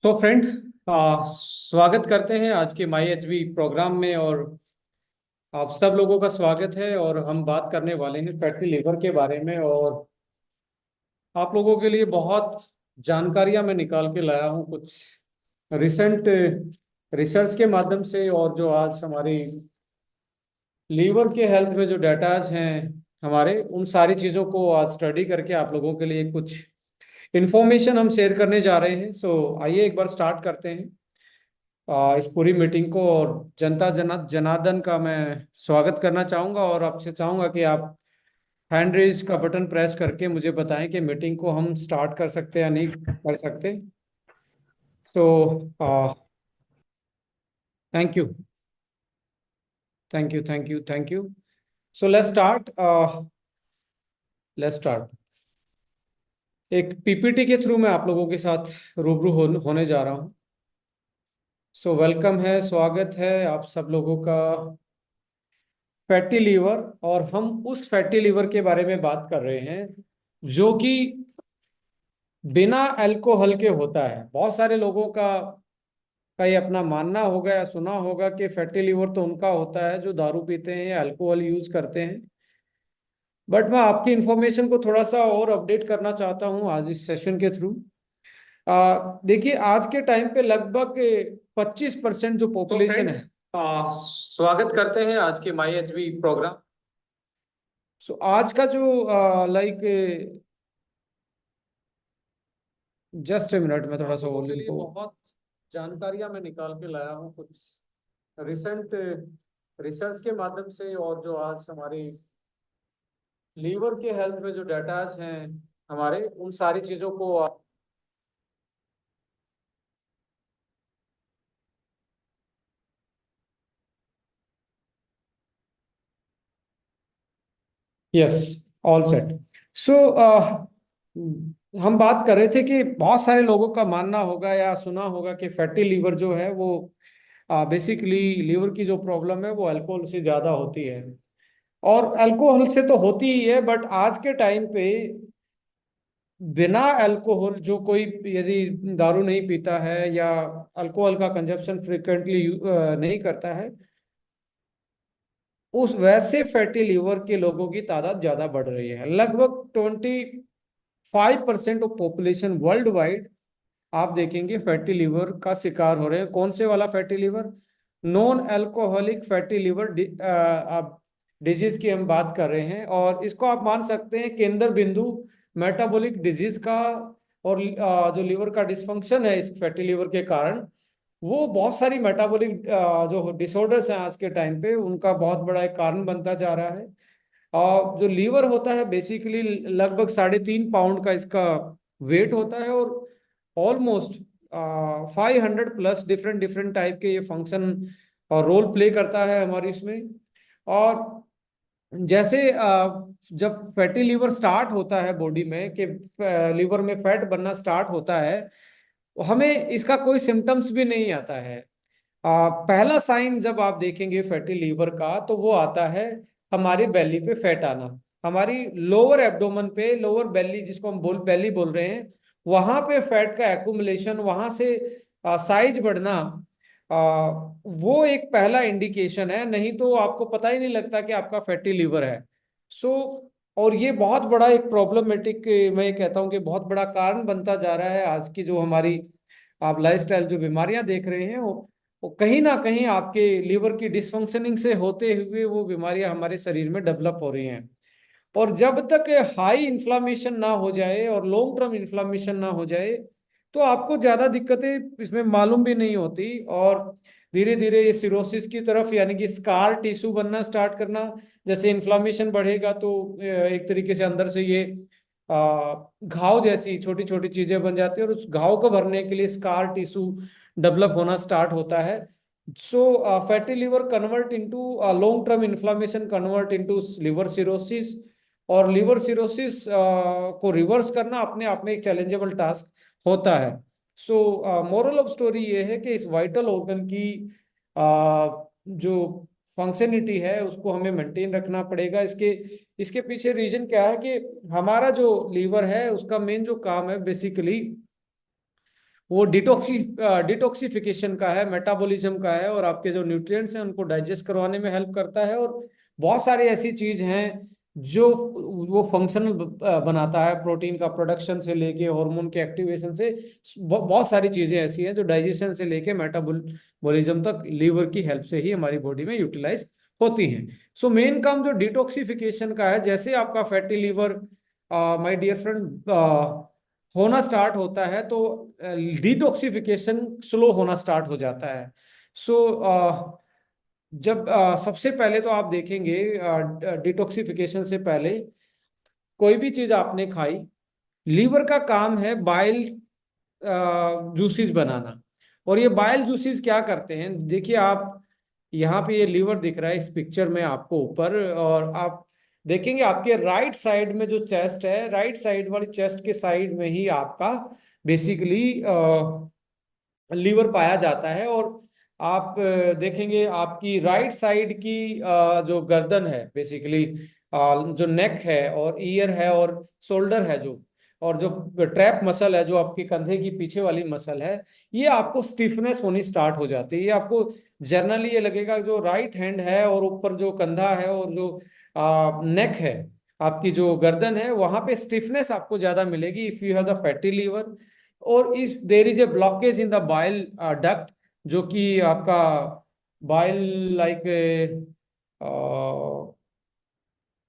तो फ्रेंड, स्वागत करते हैं आज के माई एच बी प्रोग्राम में। और आप सब लोगों का स्वागत है। और हम बात करने वाले हैं फैटी लिवर के बारे में। और आप लोगों के लिए बहुत जानकारियां मैं निकाल के लाया हूं, कुछ रिसेंट रिसर्च के माध्यम से। और जो आज हमारी लीवर के हेल्थ में जो डाटाज हैं हमारे, उन सारी चीज़ों को आज स्टडी करके आप लोगों के लिए कुछ इंफॉर्मेशन हम शेयर करने जा रहे हैं। आइए एक बार स्टार्ट करते हैं इस पूरी मीटिंग को। और जनार्दन का मैं स्वागत करना चाहूंगा। और आपसे चाहूंगा कि आप हैंड रेज का बटन प्रेस करके मुझे बताएं कि मीटिंग को हम स्टार्ट कर सकते हैं या नहीं कर सकते। So thank you, thank you, thank you, thank you. So let's start. एक पीपीटी के थ्रू मैं आप लोगों के साथ रूबरू होने जा रहा हूँ। वेलकम है, स्वागत है आप सब लोगों का फैटी लीवर। और हम उस फैटी लीवर के बारे में बात कर रहे हैं जो कि बिना अल्कोहल के होता है। बहुत सारे लोगों का ये अपना मानना होगा या सुना होगा कि फैटी लीवर तो उनका होता है जो दारू पीते हैं या अल्कोहल यूज करते हैं। बट मैं आपकी इंफॉर्मेशन को थोड़ा सा और अपडेट करना चाहता हूँ आज इस सेशन के थ्रू। देखिए, आज के टाइम पे लगभग 25% जो पॉपुलेशन है। स्वागत करते हैं आज के माई एच बी प्रोग्राम। आज का जो लाइक जस्ट ए मिनट में थोड़ा सा वॉल्यूम को, बहुत जानकारियां मैं निकाल के लाया हूँ, कुछ रिसेंट रिसर्च के माध्यम से। और जो आज हमारी लीवर के हेल्थ में जो डाटाज हैं हमारे, उन सारी चीजों को। Yes, all set. सो हम बात कर रहे थे कि बहुत सारे लोगों का मानना होगा या सुना होगा कि फैटी लीवर जो है वो बेसिकली लीवर की जो प्रॉब्लम है वो अल्कोहल से ज्यादा होती है। और अल्कोहल से तो होती ही है, बट आज के टाइम पे बिना अल्कोहल जो कोई यदि दारू नहीं पीता है या अल्कोहल का कंजप्शन फ्रिक्वेंटली नहीं करता है, उस वैसे फैटी लीवर के लोगों की तादाद ज्यादा बढ़ रही है। लगभग 25% ऑफ पॉपुलेशन वर्ल्ड वाइड आप देखेंगे फैटी लीवर का शिकार हो रहे हैं। कौन से वाला fatty liver? Non alcoholic fatty liver disease की हम बात कर रहे हैं। और इसको आप मान सकते हैं केंद्र बिंदु मेटाबॉलिक डिजीज का। और जो लीवर का डिसफंक्शन है इस फैटी लीवर के कारण, वो बहुत सारी मेटाबॉलिक जो डिसऑर्डर्स हैं आज के टाइम पे, उनका बहुत बड़ा एक कारण बनता जा रहा है। और जो लीवर होता है बेसिकली लगभग 3.5 पाउंड का इसका वेट होता है। और almost 500 plus different different type के ये फंक्शन और रोल प्ले करता है हमारी इसमें। और जैसे जब फैटी लीवर स्टार्ट होता है बॉडी में, कि लीवर में फैट बनना स्टार्ट होता है, हमें इसका कोई सिम्टम्स भी नहीं आता है। पहला साइन जब आप देखेंगे फैटी लीवर का तो वो आता है हमारी बेली पे फैट आना। हमारी लोअर एब्डोमेन पे, लोअर बेली जिसको हम बेली बोल रहे हैं, वहां पे फैट का एक्यूमुलेशन, वहां से साइज बढ़ना, वो एक पहला इंडिकेशन है। नहीं तो आपको पता ही नहीं लगता कि आपका फैटी लीवर है। सो और ये बहुत बड़ा एक प्रॉब्लमेटिक, मैं ये कहता हूँ कि बहुत बड़ा कारण बनता जा रहा है। आज की जो हमारी आप लाइफस्टाइल जो बीमारियां देख रहे हैं, वो कहीं ना कहीं आपके लीवर की डिसफंक्शनिंग से होते हुए वो बीमारियां हमारे शरीर में डेवलप हो रही हैं। और जब तक हाई इन्फ्लामेशन ना हो जाए और लॉन्ग टर्म इन्फ्लामेशन ना हो जाए, तो आपको ज्यादा दिक्कतें इसमें मालूम भी नहीं होती। और धीरे धीरे ये सिरोसिस की तरफ, यानी कि स्कार टिश्यू बनना स्टार्ट करना। जैसे इन्फ्लामेशन बढ़ेगा तो एक तरीके से अंदर से ये घाव जैसी छोटी छोटी चीजें बन जाती है, और उस घाव को भरने के लिए स्कार टिश्यू डेवलप होना स्टार्ट होता है। So fatty liver convert into long term inflammation, convert into liver cirrhosis. और लिवर सिरोसिस को रिवर्स करना अपने आप में एक चैलेंजेबल टास्क होता है। मोरल ऑफ स्टोरी ये है कि इस वाइटल ऑर्गन की जो फंक्शनिटी है उसको हमें मेंटेन रखना पड़ेगा। इसके इसके पीछे रीजन क्या है कि हमारा जो लीवर है उसका मेन जो काम है बेसिकली वो डिटॉक्सिफिकेशन का है, मेटाबॉलिज्म का है, और आपके जो न्यूट्रिएंट्स हैं उनको डाइजेस्ट करवाने में हेल्प करता है। और बहुत सारी ऐसी चीज हैं जो वो फंक्शनल बनाता है, प्रोटीन का प्रोडक्शन से लेके हार्मोन के एक्टिवेशन से बहुत सारी चीजें ऐसी हैं जो डाइजेशन से लेके मेटाबॉलिज्म तक लीवर की हेल्प से ही हमारी बॉडी में यूटिलाइज होती हैं। सो मेन काम जो डिटॉक्सिफिकेशन का है, जैसे आपका fatty liver my dear friend होना स्टार्ट होता है तो डिटॉक्सिफिकेशन स्लो होना स्टार्ट हो जाता है। सो जब सबसे पहले तो आप देखेंगे डिटॉक्सिफिकेशन से पहले कोई भी चीज आपने खाई, लीवर का काम है बाइल जूसेस बनाना। और ये बाइल जूसेस क्या करते हैं, देखिए आप यहाँ पे ये लीवर दिख रहा है इस पिक्चर में आपको ऊपर, और आप देखेंगे आपके राइट साइड में जो चेस्ट है, राइट साइड वाली चेस्ट के साइड में ही आपका बेसिकली लीवर पाया जाता है। और आप देखेंगे आपकी राइट साइड की जो गर्दन है बेसिकली, जो नेक है और ईयर है और शोल्डर है जो, और जो ट्रैप मसल है जो आपके कंधे की पीछे वाली मसल है, ये आपको स्टिफनेस होनी स्टार्ट हो जाती है। ये आपको जनरली ये लगेगा जो राइट हैंड है और ऊपर जो कंधा है और जो नेक है, आपकी जो गर्दन है, वहां पे स्टिफनेस आपको ज्यादा मिलेगी if you have the fatty liver. और if there is a blockage in the bile duct, जो कि आपका बाइल लाइक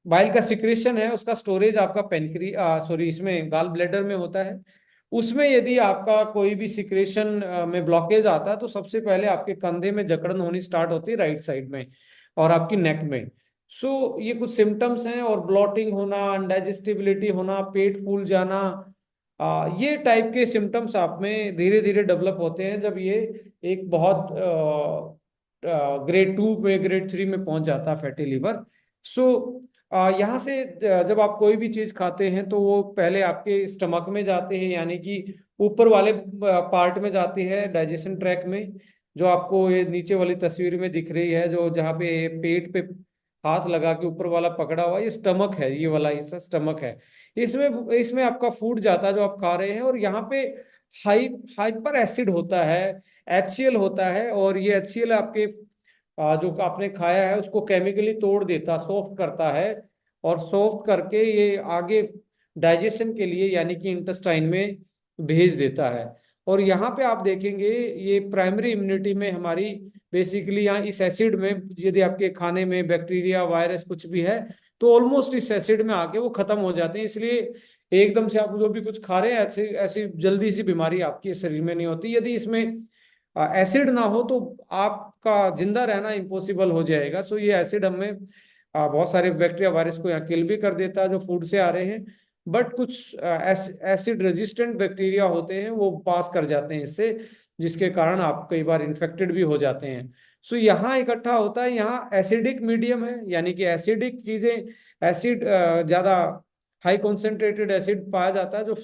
बाइल का सिक्रेशन है, उसका स्टोरेज आपका पेनक्री सॉरी इसमें गाल ब्लैडर में होता है। उसमें यदि आपका कोई भी सिक्रेशन में ब्लॉकेज आता है तो सबसे पहले आपके कंधे में जकड़न होनी स्टार्ट होती है राइट साइड में और आपकी नेक में। सो ये कुछ सिम्टम्स हैं, और ब्लॉटिंग होना, अनडाइजेस्टिबिलिटी होना, पेट फूल जाना, ये टाइप के सिम्टम्स आप में धीरे धीरे डेवलप होते हैं जब ये एक बहुत ग्रेड 2 में, ग्रेड 3 में पहुंच जाता है फैटी लीवर। सो यहाँ से जब आप कोई भी चीज खाते हैं तो वो पहले आपके स्टमक में जाते हैं, यानी कि ऊपर वाले पार्ट में जाती है डाइजेशन ट्रैक में, जो आपको ये नीचे वाली तस्वीर में दिख रही है, जो जहाँ पे पेट पे हाथ लगा के ऊपर वाला पकड़ा हुआ, ये स्टमक है, ये वाला हिस्सा स्टमक है। इसमें इसमें आपका फूड जाता है जो आप खा रहे हैं, और यहाँ पे हाइपर एसिड होता है, HCl होता है, और ये HCl आपके जो आपने खाया है उसको केमिकली तोड़ देता, सॉफ्ट करता है, और सॉफ्ट करके ये आगे डाइजेशन के लिए यानी कि इंटेस्टाइन में भेज देता है। और यहाँ पे आप देखेंगे ये प्राइमरी इम्यूनिटी में हमारी बेसिकली यहाँ इस एसिड में, यदि आपके खाने में बैक्टीरिया वायरस कुछ भी है तो ऑलमोस्ट इस एसिड में आके वो खत्म हो जाते हैं। इसलिए एकदम से आप जो भी कुछ खा रहे हैं ऐसी ऐसी जल्दी सी बीमारी आपके शरीर में नहीं होती। यदि इसमें एसिड ना हो तो आपका जिंदा रहना इम्पॉसिबल हो जाएगा। सो ये एसिड हमें बहुत सारे बैक्टीरिया वायरस को यहाँ किल भी कर देता है जो फूड से आ रहे हैं, बट कुछ एसिड रेजिस्टेंट बैक्टीरिया होते हैं वो पास कर जाते हैं इससे, जिसके कारण आप कई बार इन्फेक्टेड भी हो जाते हैं। सो यहाँ इकट्ठा होता है, यहाँ एसिडिक मीडियम है, यानी कि एसिडिक चीजें, एसिड ज्यादा हाई कॉन्सेंट्रेटेड एसिड पाया जाता है जो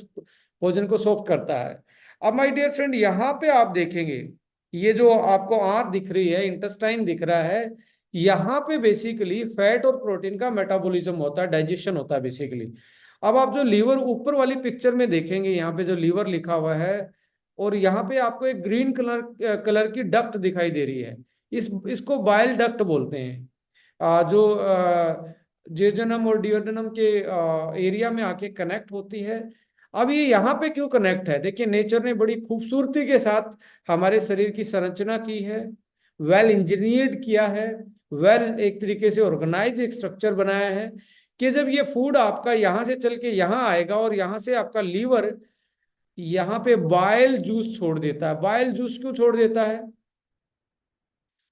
भोजन को सॉफ्ट करता है। अब माय डियर फ्रेंड यहाँ पे आप देखेंगे ये जो आपको आंत दिख रही है, इंटेस्टाइन दिख रहा है, यहाँ पे बेसिकली फैट और प्रोटीन का मेटाबॉलिज्म होता है, डाइजेशन होता है बेसिकली। अब आप जो लीवर ऊपर वाली पिक्चर में देखेंगे, यहाँ पे जो लीवर लिखा हुआ है, और यहाँ पे आपको एक ग्रीन कलर कलर की डक्ट दिखाई दे रही है, इसको बाइल डक्ट बोलते हैं, जो जेजनम और डिओडेनम के एरिया में आके कनेक्ट होती है। अब ये यहाँ पे क्यों कनेक्ट है, देखिए नेचर ने बड़ी खूबसूरती के साथ हमारे शरीर की संरचना की है, वेल इंजीनियर्ड किया है, वेल एक तरीके से ऑर्गेनाइज एक स्ट्रक्चर बनाया है कि जब ये फूड आपका यहाँ से चल के यहाँ आएगा और यहाँ से आपका लीवर यहाँ पे बाइल जूस छोड़ देता है। बाइल जूस क्यों छोड़ देता है,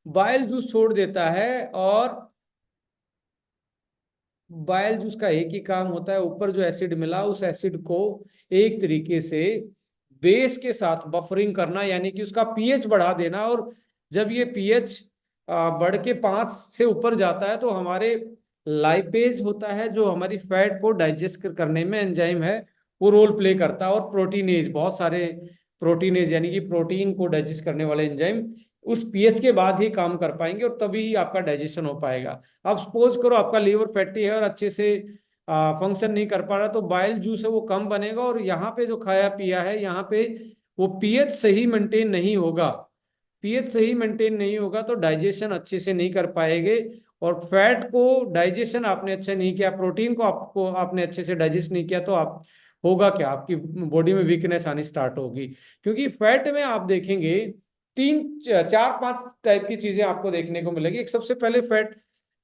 बाइल जूस छोड़ देता है, और बाइल जूस का एक ही काम होता है, ऊपर जो एसिड मिला उस एसिड को एक तरीके से बेस के साथ बफरिंग करना, यानी कि उसका पीएच बढ़ा देना। और जब ये पीएच बढ़ के 5 से ऊपर जाता है तो हमारे लाइपेज होता है जो हमारी फैट को डाइजेस्ट करने में एंजाइम है, वो रोल प्ले करता है। और प्रोटीनेज, बहुत सारे प्रोटीनेज यानी कि प्रोटीन को डाइजेस्ट करने वाले एंजाइम उस पीएच के बाद ही काम कर पाएंगे, और तभी ही आपका डाइजेशन हो पाएगा। अब सपोज करो आपका लीवर फैटी है और अच्छे से फंक्शन नहीं कर पा रहा, तो बाइल जूस है वो कम बनेगा, और यहाँ पे जो खाया पिया है यहाँ पे वो पीएच सही मेंटेन नहीं होगा। पीएच सही मेंटेन नहीं होगा तो डाइजेशन अच्छे से नहीं कर पाएंगे, और फैट को डाइजेशन आपने अच्छे नहीं किया, प्रोटीन को आपको आपने अच्छे से डाइजेस्ट नहीं किया, तो आप होगा क्या, आपकी बॉडी में वीकनेस आनी स्टार्ट होगी। क्योंकि फैट में आप देखेंगे तीन चार पांच टाइप की चीजें आपको देखने को मिलेगी। एक सबसे पहले fat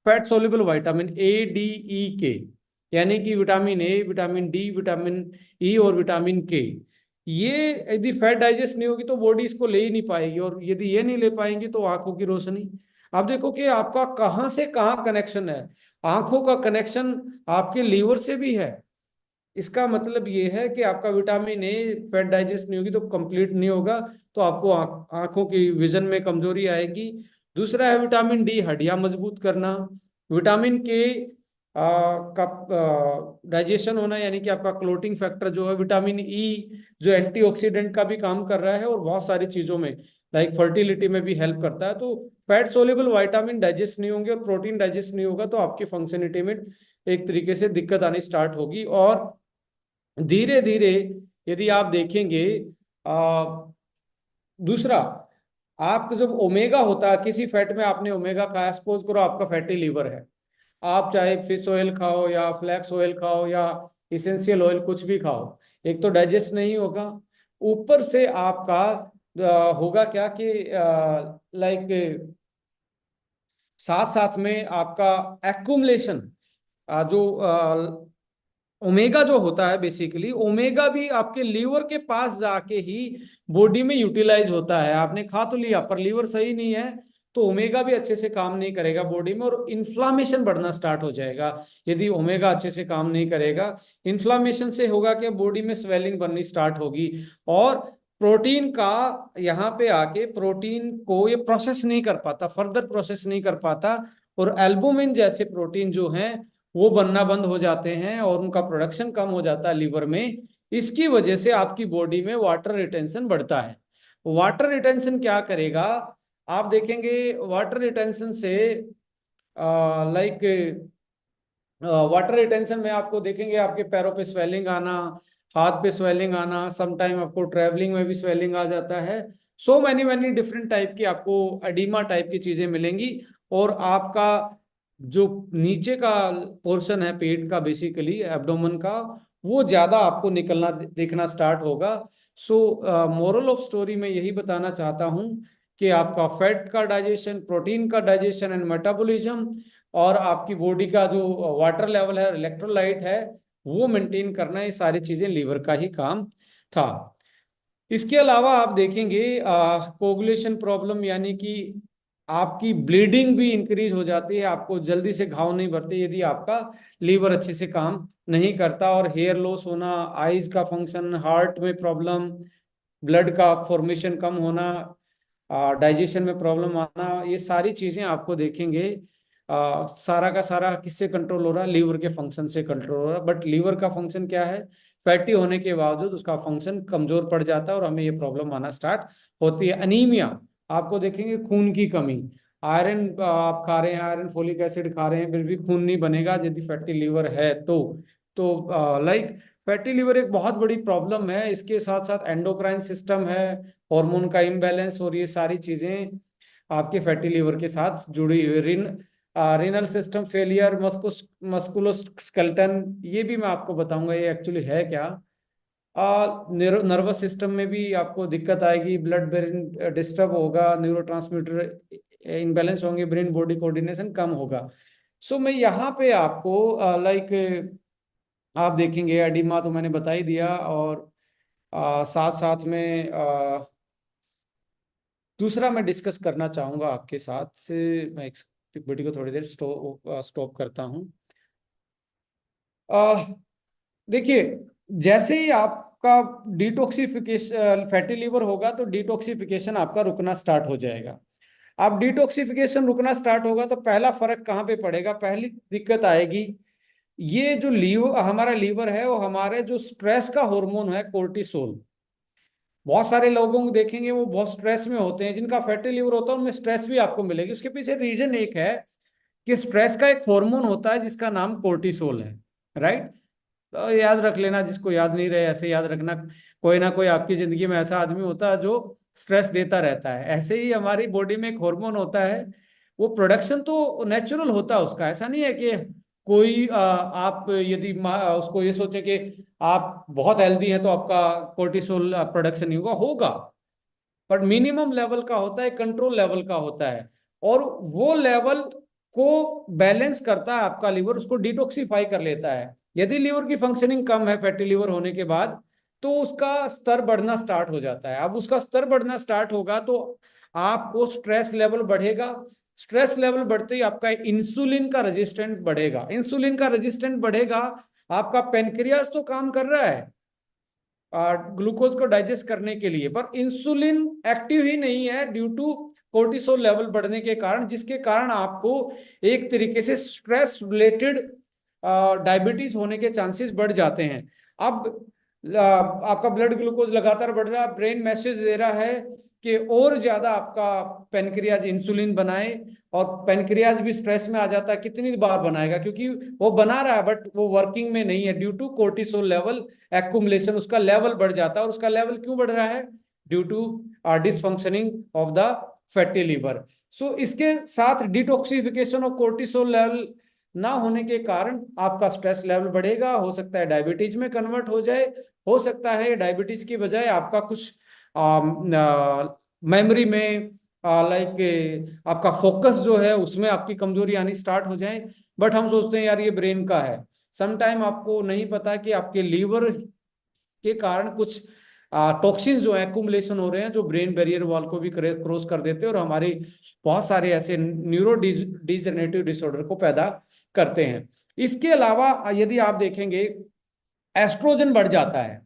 fat soluble vitamin A, D, E, K, यानी कि vitamin A, vitamin D, vitamin E और विटामिन के। ये यदि फैट डाइजेस्ट नहीं होगी तो बॉडी इसको ले ही नहीं पाएगी, और यदि ये नहीं ले पाएंगी तो आंखों की रोशनी। आप देखो कि आपका कहाँ से कहाँ कनेक्शन है। आंखों का कनेक्शन आपके लीवर से भी है। इसका मतलब ये है कि आपका विटामिन ए फैट डाइजेस्ट नहीं होगी तो कंप्लीट नहीं होगा, तो आपको आंखों की विजन में कमजोरी आएगी। दूसरा है विटामिन डी, हड्डियां मजबूत करना। विटामिन के का डाइजेशन होना, यानी कि आपका क्लोटिंग फैक्टर जो है। विटामिन ई जो एंटीऑक्सीडेंट का भी काम कर रहा है और बहुत सारी चीजों में लाइक फर्टिलिटी में भी हेल्प करता है। तो फैट सोल्यूबल विटामिन डाइजेस्ट नहीं होंगे और प्रोटीन डाइजेस्ट नहीं होगा तो आपकी फंक्शनलिटी में एक तरीके से दिक्कत आनी स्टार्ट होगी। और धीरे धीरे यदि आप देखेंगे, आ, दूसरा, आपका जब ओमेगा होता है किसी फैट में, आपने ओमेगा खाया, सपोज करो आपका फैटी लीवर है, आप चाहे फिश ऑयल खाओ या फ्लैक्स ऑयल खाओ या इसेंशियल ऑयल कुछ भी खाओ, एक तो डाइजेस्ट नहीं होगा, ऊपर से आपका होगा क्या कि लाइक साथ साथ में आपका एक्यूमुलेशन, जो ओमेगा जो होता है, बेसिकली ओमेगा भी आपके लीवर के पास जाके ही बॉडी में यूटिलाइज होता है। आपने खा तो लिया पर लीवर सही नहीं है तो ओमेगा भी अच्छे से काम नहीं करेगा बॉडी में, और इन्फ्लामेशन बढ़ना स्टार्ट हो जाएगा यदि ओमेगा अच्छे से काम नहीं करेगा। इन्फ्लामेशन से होगा कि बॉडी में स्वेलिंग बननी स्टार्ट होगी, और प्रोटीन का यहाँ पे आके प्रोटीन को ये प्रोसेस नहीं कर पाता, फर्दर प्रोसेस नहीं कर पाता, और एल्बुमिन जैसे प्रोटीन जो हैं वो बनना बंद हो जाते हैं और उनका प्रोडक्शन कम हो जाता है लीवर में। इसकी वजह से आपकी बॉडी में वाटर रिटेंशन बढ़ता है। वाटर रिटेंशन क्या करेगा, आप देखेंगे वाटर रिटेंशन से लाइक वाटर रिटेंशन में आपको देखेंगे आपके पैरों पे स्वेलिंग आना, हाथ पे स्वेलिंग आना, सम टाइम आपको ट्रेवलिंग में भी स्वेलिंग आ जाता है। So many many different type की आपको एडिमा टाइप की चीजें मिलेंगी, और आपका जो नीचे का पोर्शन है पेट का, बेसिकली एब्डोमेन का, वो ज्यादा आपको निकलना देखना स्टार्ट होगा। सो मोरल ऑफ स्टोरी में यही बताना चाहता हूँ कि आपका फैट का डाइजेशन, प्रोटीन का डाइजेशन एंड मेटाबॉलिज्म, और आपकी बॉडी का जो वाटर लेवल है, इलेक्ट्रोलाइट है, वो मेंटेन करना, ये सारी चीजें लीवर का ही काम था। इसके अलावा आप देखेंगे कोगुलेशन प्रॉब्लम, यानी कि आपकी ब्लीडिंग भी इंक्रीज हो जाती है, आपको जल्दी से घाव नहीं भरते यदि आपका लीवर अच्छे से काम नहीं करता, और हेयर लॉस होना, आईज का फंक्शन, हार्ट में प्रॉब्लम, ब्लड का फॉर्मेशन कम होना, डाइजेशन में प्रॉब्लम आना, ये सारी चीजें आपको देखेंगे। सारा का सारा किससे कंट्रोल हो रहा है, लीवर के फंक्शन से कंट्रोल हो रहा है। बट लीवर का फंक्शन क्या है, फैटी होने के बावजूद उसका फंक्शन कमजोर पड़ जाता है और हमें ये प्रॉब्लम आना स्टार्ट होती है। अनीमिया, आपको देखेंगे खून की कमी, आयरन आप खा रहे हैं, आयरन फोलिक एसिड खा रहे हैं, फिर भी खून नहीं बनेगा यदि फैटी लीवर है तो लाइक फैटी लीवर एक बहुत बड़ी प्रॉब्लम है। इसके साथ साथ एंडोक्राइन सिस्टम है, हार्मोन का इम्बैलेंस, और ये सारी चीजें आपके फैटी लीवर के साथ जुड़ी हुई। रीनल सिस्टम फेलियर, मस्कुलोस्केलेटन, ये भी मैं आपको बताऊंगा ये एक्चुअली है क्या। नर्वस सिस्टम में भी आपको दिक्कत आएगी, ब्लड ब्रेन डिस्टर्ब होगा, न्यूरोट्रांसमीटर इनबैलेंस होंगे, ब्रेन बॉडी कोऑर्डिनेशन कम होगा। सो मैं यहाँ पे आपको लाइक आप देखेंगे एडिमा तो मैंने बता ही दिया, और साथ साथ में दूसरा मैं डिस्कस करना चाहूंगा आपके साथ से। मैं एक वीडियो को थोड़ी देर स्टॉप करता हूँ। देखिए, जैसे ही आपका डिटॉक्सिफिकेशन, फैटी लीवर होगा तो डिटॉक्सिफिकेशन आपका रुकना स्टार्ट हो जाएगा। अब डिटॉक्सिफिकेशन रुकना स्टार्ट होगा तो पहला फर्क कहाँ पे पड़ेगा, पहली दिक्कत आएगी, ये जो लीवर हमारा लीवर है वो हमारे जो स्ट्रेस का हार्मोन है कोर्टिसोल, बहुत सारे लोगों को देखेंगे वो बहुत स्ट्रेस में होते हैं, जिनका फैटी लीवर होता है उनमें स्ट्रेस भी आपको मिलेगी। उसके पीछे रीजन एक है कि स्ट्रेस का एक हार्मोन होता है जिसका नाम कोर्टिसोल है, राइट। तो याद रख लेना, जिसको याद नहीं रहे ऐसे याद रखना, कोई ना कोई आपकी जिंदगी में ऐसा आदमी होता है जो स्ट्रेस देता रहता है। ऐसे ही हमारी बॉडी में एक हार्मोन होता है, वो प्रोडक्शन तो नेचुरल होता है उसका, ऐसा नहीं है कि कोई आप यदि उसको ये सोचे कि आप बहुत हेल्दी हैं तो आपका कोर्टिसोल प्रोडक्शन नहीं होगा, होगा, पर मिनिमम लेवल का होता है, कंट्रोल लेवल का होता है, और वो लेवल को बैलेंस करता है आपका लीवर, उसको डिटॉक्सिफाई कर लेता है। यदि लीवर की फंक्शनिंग कम है फैटी लीवर होने के बाद, तो उसका स्तर बढ़ना स्टार्ट हो जाता है। अब उसका स्तर बढ़ना स्टार्ट होगा तो आपको स्ट्रेस लेवल बढ़ेगा। स्ट्रेस लेवल बढ़ते ही आपका इंसुलिन का रेजिस्टेंट बढ़ेगा। इंसुलिन का रेजिस्टेंट बढ़ेगा, आपका पेनक्रियास तो काम कर रहा है ग्लूकोज को डाइजेस्ट करने के लिए, पर इंसुलिन एक्टिव ही नहीं है ड्यू टू कोर्टिसोल लेवल बढ़ने के कारण, जिसके कारण आपको एक तरीके से स्ट्रेस रिलेटेड डायबिटीज होने के चांसेस बढ़ जाते हैं। अब आपका ब्लड ग्लूकोज लगातार बढ़ रहा है, ब्रेन मैसेज दे रहा है कि और ज्यादा आपका पेनक्रियाज इंसुलिन बनाए, और पेनक्रियाज भी स्ट्रेस में आ जाता है, कितनी बार बनाएगा, क्योंकि वो बना रहा है बट वो वर्किंग में नहीं है due to cortisol level accumulation, उसका लेवल बढ़ जाता है। और उसका लेवल क्यों बढ़ रहा है? Due to dysfunctioning of the fatty liver. So इसके साथ डिटॉक्सिफिकेशन ऑफ कोर्टिसोल लेवल ना होने के कारण आपका स्ट्रेस लेवल बढ़ेगा, हो सकता है डायबिटीज में कन्वर्ट हो जाए, हो सकता है डायबिटीज की बजाय आपका कुछ मेमोरी में लाइक आपका फोकस जो है उसमें आपकी कमजोरी आनी स्टार्ट हो जाए। बट हम सोचते हैं यार ये ब्रेन का है, समटाइम आपको नहीं पता कि आपके लीवर के कारण कुछ टॉक्सिन्स जो है एक्युमुलेशन हो रहे हैं, जो ब्रेन बैरियर वॉल को भी क्रॉस कर देते हैं और हमारी बहुत सारे ऐसे न्यूरो डिजनरेटिव डिसऑर्डर को पैदा करते हैं। इसके अलावा यदि आप देखेंगे, एस्ट्रोजन बढ़ जाता है।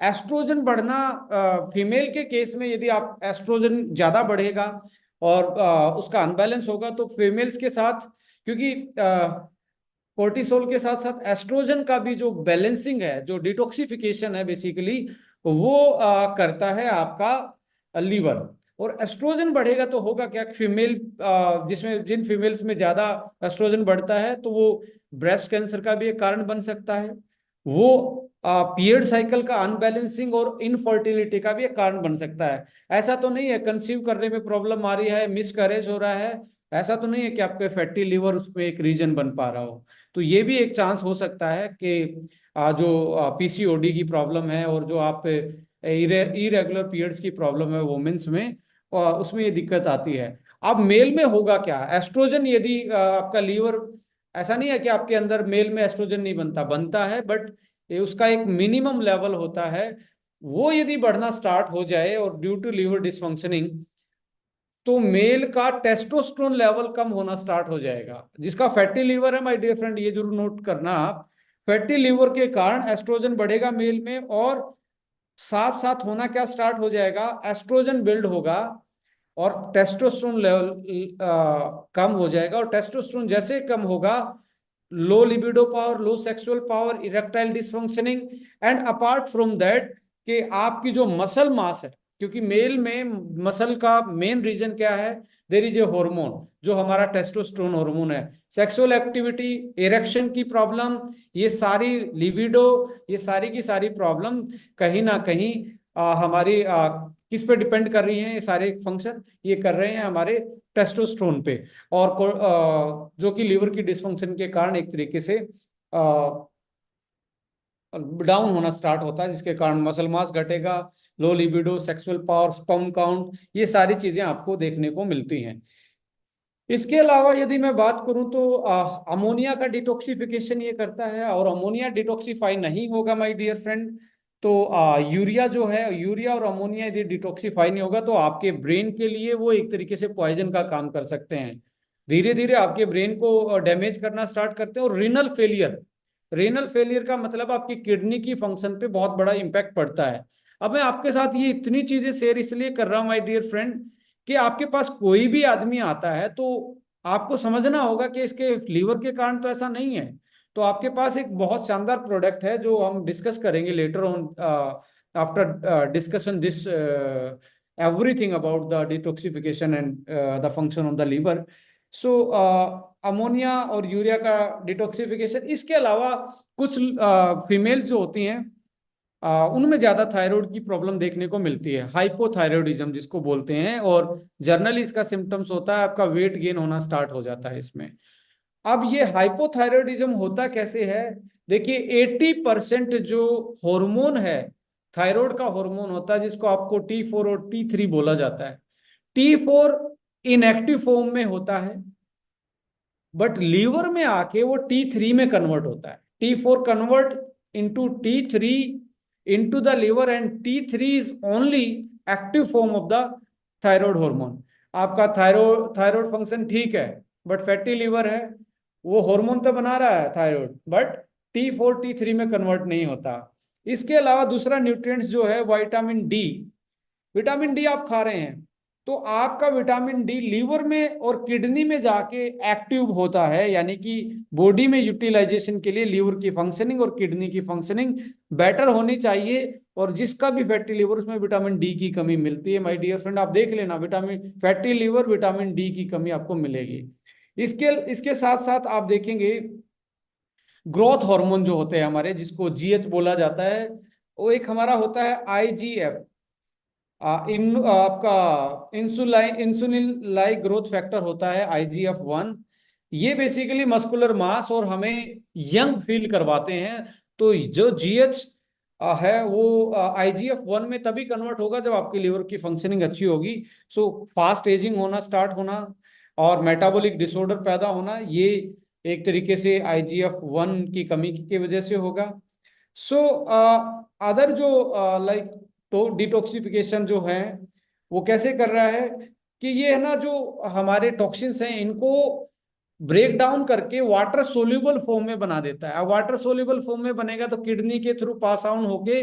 एस्ट्रोजन बढ़ना फीमेल के केस में, यदि आप एस्ट्रोजन ज्यादा बढ़ेगा और उसका अनबैलेंस होगा तो फीमेल्स के साथ, क्योंकि कोर्टिसोल के साथ साथ एस्ट्रोजन का भी जो बैलेंसिंग है, जो डिटॉक्सिफिकेशन है बेसिकली, वो करता है आपका लीवर। और एस्ट्रोजन बढ़ेगा तो होगा क्या, फीमेल जिसमें जिन फीमेल्स में ज्यादा एस्ट्रोजन बढ़ता है तो वो ब्रेस्ट कैंसर का भी एक कारण बन सकता है, वो पीरियड साइकिल का अनबैलेंसिंग और इनफर्टिलिटी का भी एक कारण बन सकता है। ऐसा तो नहीं है कंसीव करने में प्रॉब्लम आ रही है, मिसकैरेज हो रहा है, ऐसा तो नहीं है कि आपके फैटी लीवर उसमें एक रीजन बन पा रहा हो। तो ये भी एक चांस हो सकता है कि जो पीसीओडी की प्रॉब्लम है और जो आप इरेगुलर पीरियड्स की प्रॉब्लम है वुमेन्स में, उसमें ये दिक्कत आती है। अब मेल में होगा क्या, एस्ट्रोजन यदि आपका लीवर, ऐसा नहीं है कि आपके अंदर मेल में एस्ट्रोजन नहीं बनता, बनता है, बट ये उसका एक मिनिमम लेवल होता है, वो यदि बढ़ना स्टार्ट हो जाए और ड्यू टू लीवर डिसफंक्शनिंग, तो मेल का टेस्टोस्टेरोन लेवल कम होना स्टार्ट हो जाएगा। जिसका फैटी लीवर है माय डियर फ्रेंड, ये जरूर नोट करना आप, फैटी लीवर के कारण एस्ट्रोजन बढ़ेगा मेल में, और साथ साथ होना क्या स्टार्ट हो जाएगा, एस्ट्रोजन बिल्ड होगा और टेस्टोस्टेरोन लेवल कम हो जाएगा। और टेस्टोस्टेरोन जैसे कम होगा, low libido power, low sexual power, erectile dysfunctioning, and apart from that कि आपकी जो मसल मास है, क्योंकि मेल में मसल का मेन रीजन क्या है, देर इज ए हार्मोन जो हमारा टेस्टोस्टेरोन हार्मोन है, सेक्सुअल एक्टिविटी, इरेक्शन की प्रॉब्लम, ये सारी लिबिडो, ये सारी की सारी प्रॉब्लम कहीं ना कहीं हमारी किस पे डिपेंड कर रही हैं, ये सारे फंक्शन ये कर रहे हैं हमारे टेस्टोस्टेरोन पे, और जो कि लीवर की डिसफंक्शन के कारण एक तरीके से डाउन होना स्टार्ट होता है, जिसके कारण मसल मास घटेगा, low libido, sexual power, sperm count, ये सारी चीजें आपको देखने को मिलती हैं। इसके अलावा यदि मैं बात करूं तो अमोनिया का डिटॉक्सिफिकेशन ये करता है, और अमोनिया डिटॉक्सिफाई नहीं होगा माय डियर फ्रेंड, तो यूरिया जो है, यूरिया और अमोनिया यदि डिटॉक्सिफाई नहीं होगा तो आपके ब्रेन के लिए वो एक तरीके से पॉइजन का काम कर सकते हैं, धीरे धीरे आपके ब्रेन को डैमेज करना स्टार्ट करते हैं। और रीनल फेलियर, रीनल फेलियर का मतलब आपकी किडनी की फंक्शन पे बहुत बड़ा इंपैक्ट पड़ता है। अब मैं आपके साथ ये इतनी चीजें शेयर इसलिए कर रहा हूं माय डियर फ्रेंड, कि आपके पास कोई भी आदमी आता है तो आपको समझना होगा कि इसके लीवर के कारण तो ऐसा नहीं है। तो आपके पास एक बहुत शानदार प्रोडक्ट है जो हम डिस्कस करेंगे later on, after discussion this everything about the detoxification and the function of the liver. So ammonia और यूरिया का डिटॉक्सिफिकेशन। इसके अलावा कुछ फीमेल्स जो होती हैं उनमें ज्यादा थायराइड की प्रॉब्लम देखने को मिलती है, हाइपोथायराइडिज्म जिसको बोलते हैं, और जर्नली इसका सिम्टम्स होता है आपका वेट गेन होना स्टार्ट हो जाता है इसमें। अब ये हाइपोथायराइडिज्म होता कैसे है? देखिए 80% जो हार्मोन है, थायराइड का हार्मोन होता है जिसको आपको T4 और T3 बोला जाता है। T4 इनएक्टिव फॉर्म में होता है, बट लीवर में आके वो T3 में कन्वर्ट होता है। T4 convert into T3 into the liver, and T3 is only active form of the thyroid hormone. आपका थायराइड फंक्शन ठीक है, बट फैटी लीवर है, वो हार्मोन तो बना रहा है थायराइड, बट T4 T3 में कन्वर्ट नहीं होता। इसके अलावा दूसरा न्यूट्रिएंट्स जो है विटामिन डी। विटामिन डी आप खा रहे हैं तो आपका विटामिन डी लीवर में और किडनी में जाके एक्टिव होता है, यानी कि बॉडी में यूटिलाइजेशन के लिए लीवर की फंक्शनिंग और किडनी की फंक्शनिंग बेटर होनी चाहिए। और जिसका भी फैटी लीवर उसमें विटामिन डी की कमी मिलती है, माय डियर फ्रेंड, आप देख लेना, vitamin fatty liver vitamin D की कमी आपको मिलेगी। इसके इसके साथ साथ आप देखेंगे ग्रोथ हार्मोन जो होते हैं हमारे, जिसको जीएच बोला जाता है, वो एक हमारा होता है आईजीएफ, आपका इंसुलिन लाइक ग्रोथ फैक्टर होता है IGF-1। ये बेसिकली मस्कुलर मास और हमें यंग फील करवाते हैं। तो जो जीएच है वो IGF-1 में तभी कन्वर्ट होगा जब आपकी लिवर की फंक्शनिंग अच्छी होगी। सो फास्ट एजिंग होना स्टार्ट होना और मेटाबॉलिक डिसऑर्डर पैदा होना, ये एक तरीके से IGF-1 की कमी की वजह से होगा। सो अदर जो लाइक तो डिटॉक्सिफिकेशन जो है वो कैसे कर रहा है कि ये है ना, जो हमारे टॉक्सिन्स हैं इनको ब्रेक डाउन करके वाटर सोल्यूबल फॉर्म में बना देता है। अब वाटर सोल्यूबल फॉर्म में बनेगा तो किडनी के थ्रू पास आउट होके,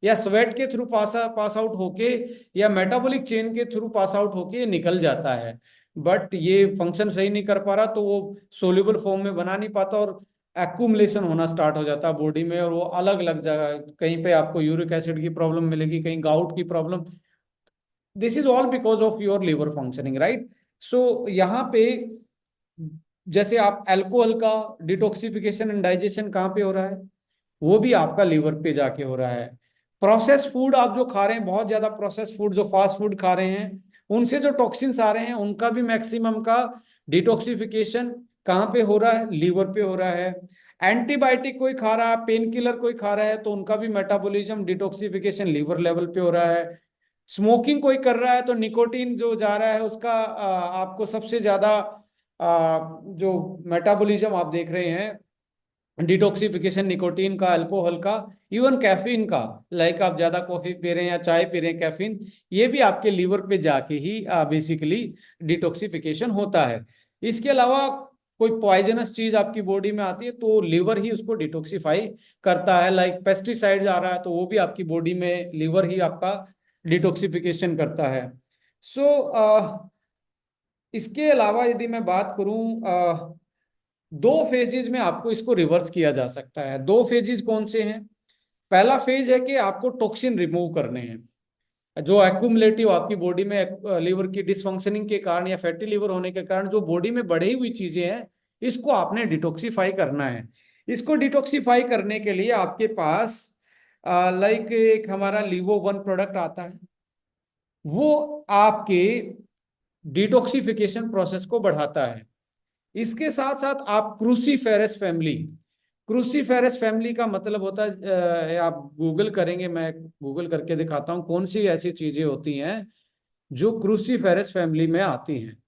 या स्वेट के थ्रू पास आउट होके, या मेटाबॉलिक चेन के थ्रू पास आउट होके निकल जाता है। बट ये फंक्शन सही नहीं कर पा रहा, तो वो सोल्यूबल फॉर्म में बना नहीं पाता और एक्यूमुलेशन होना स्टार्ट हो जाता है बॉडी में, और वो अलग अलग जगह, कहीं पे आपको यूरिक एसिड की प्रॉब्लम मिलेगी, कहीं गाउट की problem. This is all because of your liver functioning, right? So यहाँ पे जैसे आप अल्कोहल का डिटॉक्सिफिकेशन एंड डाइजेशन कहाँ पे हो रहा है? वो भी आपका लिवर पे जाके हो रहा है। प्रोसेस फूड आप जो खा रहे हैं, बहुत ज्यादा प्रोसेस फूड जो फास्ट फूड खा रहे हैं, उनसे जो टॉक्सिन्स आ रहे हैं उनका भी मैक्सिमम का डिटॉक्सिफिकेशन कहाँ पे हो रहा है? लीवर पे हो रहा है। एंटीबायोटिक कोई खा रहा है, पेन किलर कोई खा रहा है, तो उनका भी मेटाबॉलिज्म डिटॉक्सिफिकेशन लीवर लेवल पे हो रहा है। स्मोकिंग कोई कर रहा है तो निकोटीन जो जा रहा है उसका आपको सबसे ज्यादा जो मेटाबॉलिज्म आप देख रहे हैं डिटॉक्सिफिकेशन निकोटीन का, अल्कोहल का, इवन कैफीन का, लाइक आप ज्यादा कॉफी पी रहे हैं या चाय पी रहे हैं, कैफीन, ये भी आपके लीवर पे जाके ही बेसिकली डिटॉक्सिफिकेशन होता है। इसके अलावा कोई पॉइजनस चीज आपकी बॉडी में आती है तो लीवर ही उसको डिटॉक्सिफाई करता है, लाइक पेस्टिसाइड आ रहा है तो वो भी आपकी बॉडी में लीवर ही आपका डिटॉक्सिफिकेशन करता है। सो इसके अलावा यदि मैं बात करूं, दो फेजेज में आपको इसको रिवर्स किया जा सकता है। दो फेजेज कौन से हैं? पहला फेज है कि आपको टॉक्सिन रिमूव करने हैं, जो एक्यूमुलेटिव आपकी बॉडी में लीवर की डिसफंक्शनिंग के कारण या फैटी लीवर होने के कारण जो बॉडी में बढ़ी हुई चीजें हैं, इसको आपने डिटॉक्सिफाई करना है। इसको डिटॉक्सिफाई करने के लिए आपके पास लाइक एक हमारा लीवो 1 प्रोडक्ट आता है, वो आपके डिटॉक्सिफिकेशन प्रोसेस को बढ़ाता है। इसके साथ साथ आप क्रूसीफेरस फैमिली, क्रूसीफेरस फैमिली का मतलब होता है, आप गूगल करेंगे, मैं गूगल करके दिखाता हूं कौन सी ऐसी चीजें होती हैं जो क्रूसीफेरस फैमिली में आती हैं।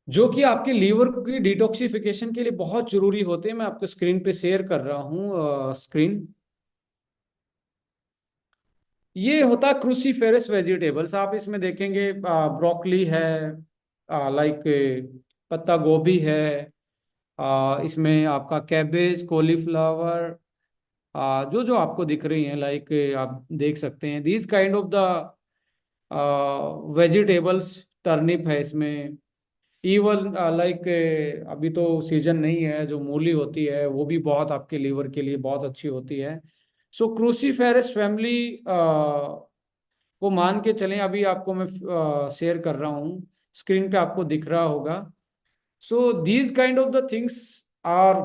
जो कि आपके लीवर की डिटॉक्सिफिकेशन के लिए बहुत जरूरी होते हैं। मैं आपको स्क्रीन पे शेयर कर रहा हूँ स्क्रीन। ये होता है क्रूसीफेरस वेजिटेबल्स, आप इसमें देखेंगे ब्रोकली है, लाइक पत्ता गोभी है, इसमें आपका कैबेज, कॉलीफ्लावर, जो जो आपको दिख रही हैं, लाइक आप देख सकते हैं these kind of the vegetables, turnip है इसमें, इवन लाइक अभी तो सीजन नहीं है, जो मूली होती है वो भी बहुत आपके लीवर के लिए बहुत अच्छी होती है। सो क्रूसीफेरस फैमिली को मान के चलें, अभी आपको मैं शेयर कर रहा हूँ, स्क्रीन पे आपको दिख रहा होगा। So these kind of the things are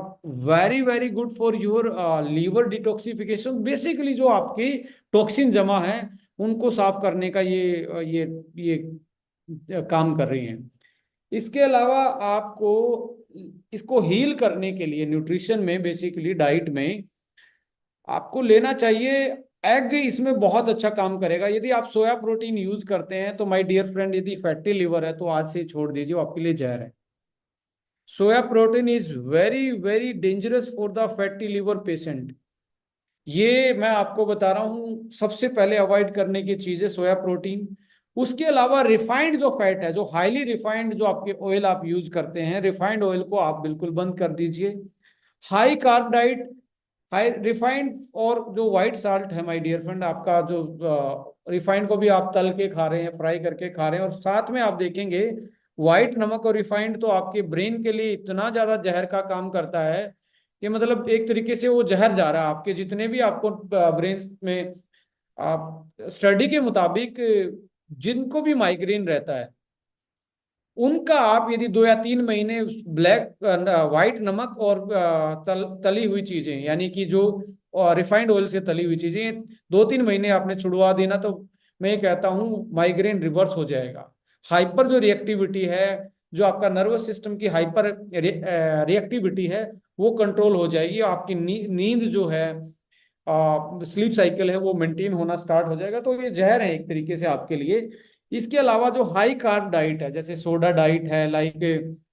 very very good for your liver detoxification. Basically जो आपकी टॉक्सिन जमा है उनको साफ करने का ये काम कर रही हैं। इसके अलावा आपको इसको हील करने के लिए न्यूट्रिशन में, बेसिकली डाइट में आपको लेना चाहिए एग। इसमें बहुत अच्छा काम करेगा। यदि आप सोया प्रोटीन यूज करते हैं तो माय डियर फ्रेंड, यदि फैटी लिवर है तो आज से ही छोड़ दीजिए, वो आपके लिए जहर है। Soya protein is very very dangerous for the fatty liver patient. ये मैं आपको बता रहा हूँ, सबसे पहले अवॉइड करने की चीज है सोया प्रोटीन। उसके अलावा रिफाइंड जो फैट है, जो हाईली रिफाइंड जो आपके ऑयल आप यूज करते हैं, रिफाइंड ऑयल को आप बिल्कुल बंद कर दीजिए। High carb diet, high refined और जो व्हाइट साल्ट है माय डियर फ्रेंड, आपका जो रिफाइंड को भी आप तल के खा रहे हैं, फ्राई करके खा रहे हैं, और साथ में आप देखेंगे व्हाइट नमक और रिफाइंड तो आपके ब्रेन के लिए इतना ज्यादा जहर का काम करता है कि मतलब एक तरीके से वो जहर जा रहा है आपके जितने भी आपको ब्रेन में। आप स्टडी के मुताबिक जिनको भी माइग्रेन रहता है उनका आप यदि 2 या 3 महीने ब्लैक व्हाइट नमक और तली हुई चीजें, यानी कि जो रिफाइंड ऑयल से तली हुई चीजें 2-3 महीने आपने छुड़वा देना, तो मैं ये कहता हूँ माइग्रेन रिवर्स हो जाएगा। हाइपर जो रिएक्टिविटी है, जो आपका नर्वस सिस्टम की हाइपर रिएक्टिविटी है, वो कंट्रोल हो जाएगी। आपकी नींद जो है, स्लीप साइकिल है, वो मेंटेन होना स्टार्ट हो जाएगा। तो ये जहर है एक तरीके से आपके लिए। इसके अलावा जो हाई कार्ब डाइट है, जैसे सोडा डाइट है, लाइक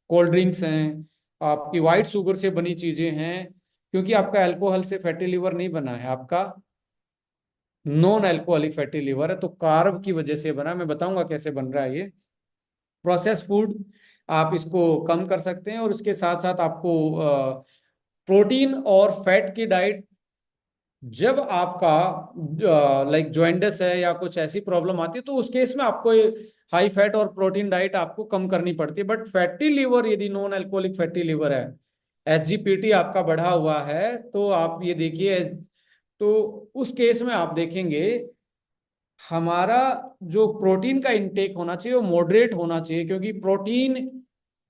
कोल्ड ड्रिंक्स हैं, आपकी वाइट शुगर से बनी चीजें हैं, क्योंकि आपका अल्कोहल से फैटी लिवर नहीं बना है, आपका नॉन अल्कोहलिक फैटी लिवर है, तो कार्ब की वजह से बना है। मैं बताऊंगा कैसे बन रहा है ये। प्रोसेस फूड आप इसको कम कर सकते हैं, और उसके साथ साथ आपको प्रोटीन और फैट की डाइट, जब आपका लाइक जॉइंडस है या कुछ ऐसी प्रॉब्लम आती है तो उस केस में आपको हाई फैट और प्रोटीन डाइट आपको कम करनी पड़ती है। बट फैटी लीवर, यदि नॉन अल्कोहलिक फैटी लीवर है, एसजीपीटी आपका बढ़ा हुआ है, तो आप ये देखिए, तो उस केस में आप देखेंगे हमारा जो प्रोटीन का इंटेक होना चाहिए वो मॉडरेट होना चाहिए, क्योंकि प्रोटीन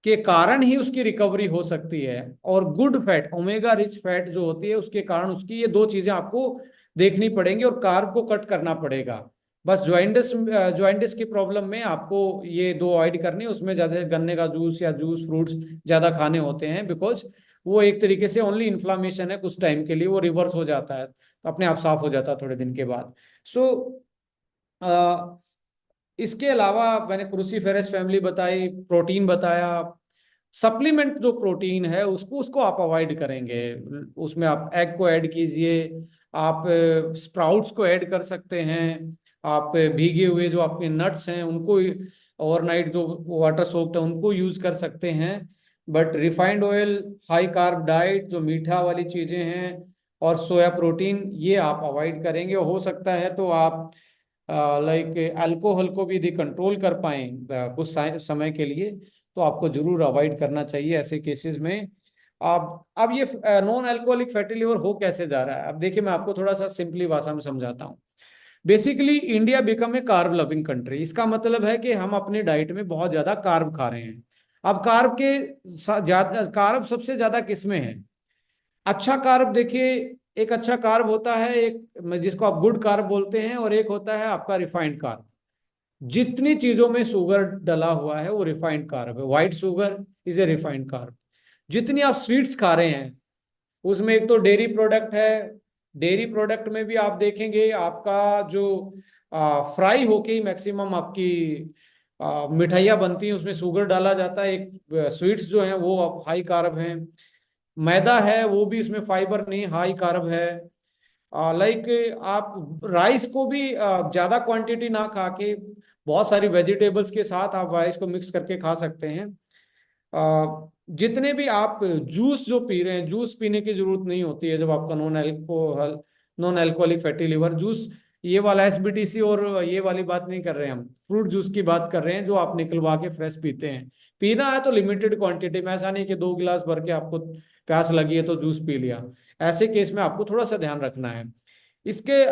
के कारण ही उसकी रिकवरी हो सकती है। और good fat, omega rich fat जो होती है, उसके कारण उसकी, ये दो चीजें आपको देखनी पड़ेंगी, और कार्ब को कट करना पड़ेगा। बस ज्वाइंटिस की प्रॉब्लम में आपको ये दो अवॉइड करनी है। उसमें ज्यादा गन्ने का जूस या जूस फ्रूट्स ज्यादा खाने होते हैं, बिकॉज वो एक तरीके से ओनली इन्फ्लामेशन है, कुछ टाइम के लिए वो रिवर्स हो जाता है, अपने आप साफ हो जाता है थोड़े दिन के बाद। सो इसके अलावा मैंने क्रूसीफेरस फैमिली बताई, प्रोटीन बताया। सप्लीमेंट जो प्रोटीन है उसको उसको आप अवॉइड करेंगे, उसमें आप एग को ऐड कीजिए, आप स्प्राउट्स को ऐड कर सकते हैं, आप भीगे हुए जो आपके नट्स हैं उनको ओवरनाइट जो वाटर सोक्ड है उनको यूज कर सकते हैं। But refined oil, high carb diet, जो मीठा वाली चीजें हैं, और सोया प्रोटीन, ये आप अवॉइड करेंगे। हो सकता है तो आप लाइक अल्कोहल को भी यदि कंट्रोल कर पाए कुछ समय के लिए, तो आपको जरूर अवॉइड करना चाहिए ऐसे केसेस में। आप अब ये नॉन अल्कोहलिक फैटी लिवर हो कैसे जा रहा है, अब देखिए मैं आपको थोड़ा सा सिंपली भाषा में समझाता हूँ। Basically India become a carb loving country. इसका मतलब है कि हम अपनी डाइट में बहुत ज्यादा कार्ब खा रहे हैं। अब कार्ब के कार्ब सबसे ज्यादा किसमें है? अच्छा कार्ब देखिए, एक अच्छा कार्ब होता है, एक जिसको आप गुड कार्ब बोलते हैं, और एक होता है आपका रिफाइंड कार्ब। जितनी चीजों में शुगर डला हुआ है वो रिफाइंड कार्ब है। White sugar is a refined carb. जितनी आप स्वीट्स खा रहे हैं उसमें एक तो डेयरी प्रोडक्ट है। डेयरी प्रोडक्ट में भी आप देखेंगे आपका जो फ्राई होके ही मैक्सिमम आपकी मिठाइयाँ बनती हैं, उसमें शुगर डाला जाता है। एक स्वीट्स जो हैं वो हाई कार्ब हैं। मैदा है वो भी, इसमें फाइबर नहीं, हाई कार्ब है। लाइक आप राइस को भी ज्यादा क्वांटिटी ना खा के बहुत सारी वेजिटेबल्स के साथ आप राइस को मिक्स करके खा सकते हैं। जितने भी आप जूस जो पी रहे हैं, जूस पीने की जरूरत नहीं होती है जब आपका non alcoholic fatty liver. Juice ये वाला एसबीटीसी और ये वाली बात नहीं कर रहे हैं, हम फ्रूट जूस की बात कर रहे हैं जो आप निकलवा के फ्रेश पीते हैं। पीना है तो लिमिटेड क्वांटिटी में, ऐसा नहीं कि 2 गिलास भर के आपको प्यास लगी है तो जूस पी लिया। ऐसे केस में आपको थोड़ा सा ध्यान रखना है। इसके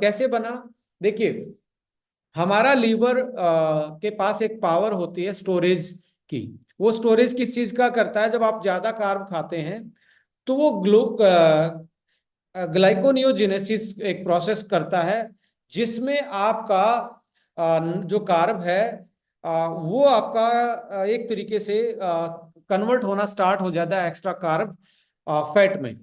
कैसे बना, देखिए हमारा लीवर के पास एक पावर होती है स्टोरेज की। वो स्टोरेज किस चीज का करता है, जब आप ज्यादा कार्ब खाते हैं तो वो ग्लाइकोनियोजेनेसिस एक प्रोसेस करता है, जिसमें आपका जो कार्ब है वो आपका एक तरीके से कन्वर्ट होना स्टार्ट हो जाता है एक्स्ट्रा कार्ब फैट में।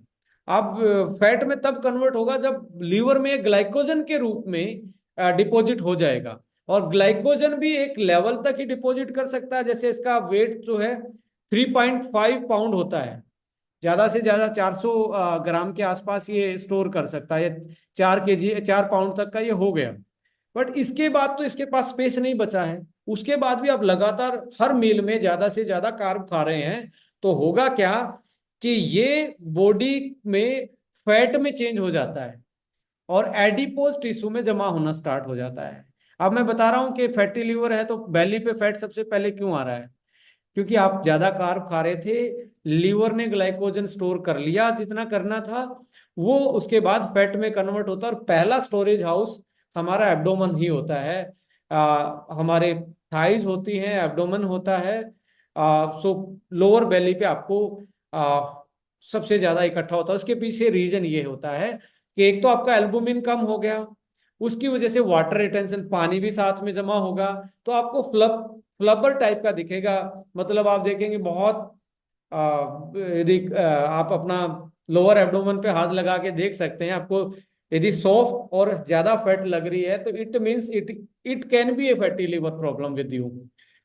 अब फैट में तब कन्वर्ट होगा जब लीवर में ग्लाइकोजन के रूप में डिपॉजिट हो जाएगा। और ग्लाइकोजन भी एक लेवल तक ही डिपॉजिट कर सकता है, जैसे इसका वेट जो है 3.5 पाउंड होता है, ज्यादा से ज्यादा 400 ग्राम के आसपास ये स्टोर कर सकता है। 4 केजी 4 पाउंड तक का ये हो गया। बट इसके बाद तो इसके पास स्पेस नहीं बचा है। उसके बाद भी आप लगातार हर मील में ज्यादा से ज्यादा कार्ब खा रहे हैं, तो होगा क्या कि ये बॉडी में फैट में चेंज हो जाता है और एडिपोज टिश्यू में जमा होना स्टार्ट हो जाता है। अब मैं बता रहा हूं कि फैटी लीवर है तो बेली पे फैट सबसे पहले क्यों आ रहा है, क्योंकि आप ज्यादा कार्ब खा रहे थे, लीवर ने ग्लाइकोजन स्टोर कर लिया जितना करना था, वो उसके बाद फैट में कन्वर्ट होता है। और पहला स्टोरेज हाउस हमारा एब्डोमन ही होता है। हमारे थाइज होती हैं, एब्डोमन होता है। सो लोअर बेली पे आपको आ, सबसे ज्यादा इकट्ठा होता है। उसके पीछे रीजन ये होता है कि एक तो आपका एल्बुमिन कम हो गया, उसकी वजह से वाटर रिटेंशन, पानी भी साथ में जमा होगा, तो आपको फ्लबर टाइप का दिखेगा। मतलब आप देखेंगे बहुत यदि आप अपना लोअर एब्डोमेन पे हाथ लगा के देख सकते हैं, आपको यदि सॉफ्ट और ज्यादा फैट लग रही है तो it means it it can be a fatty liver problem with you.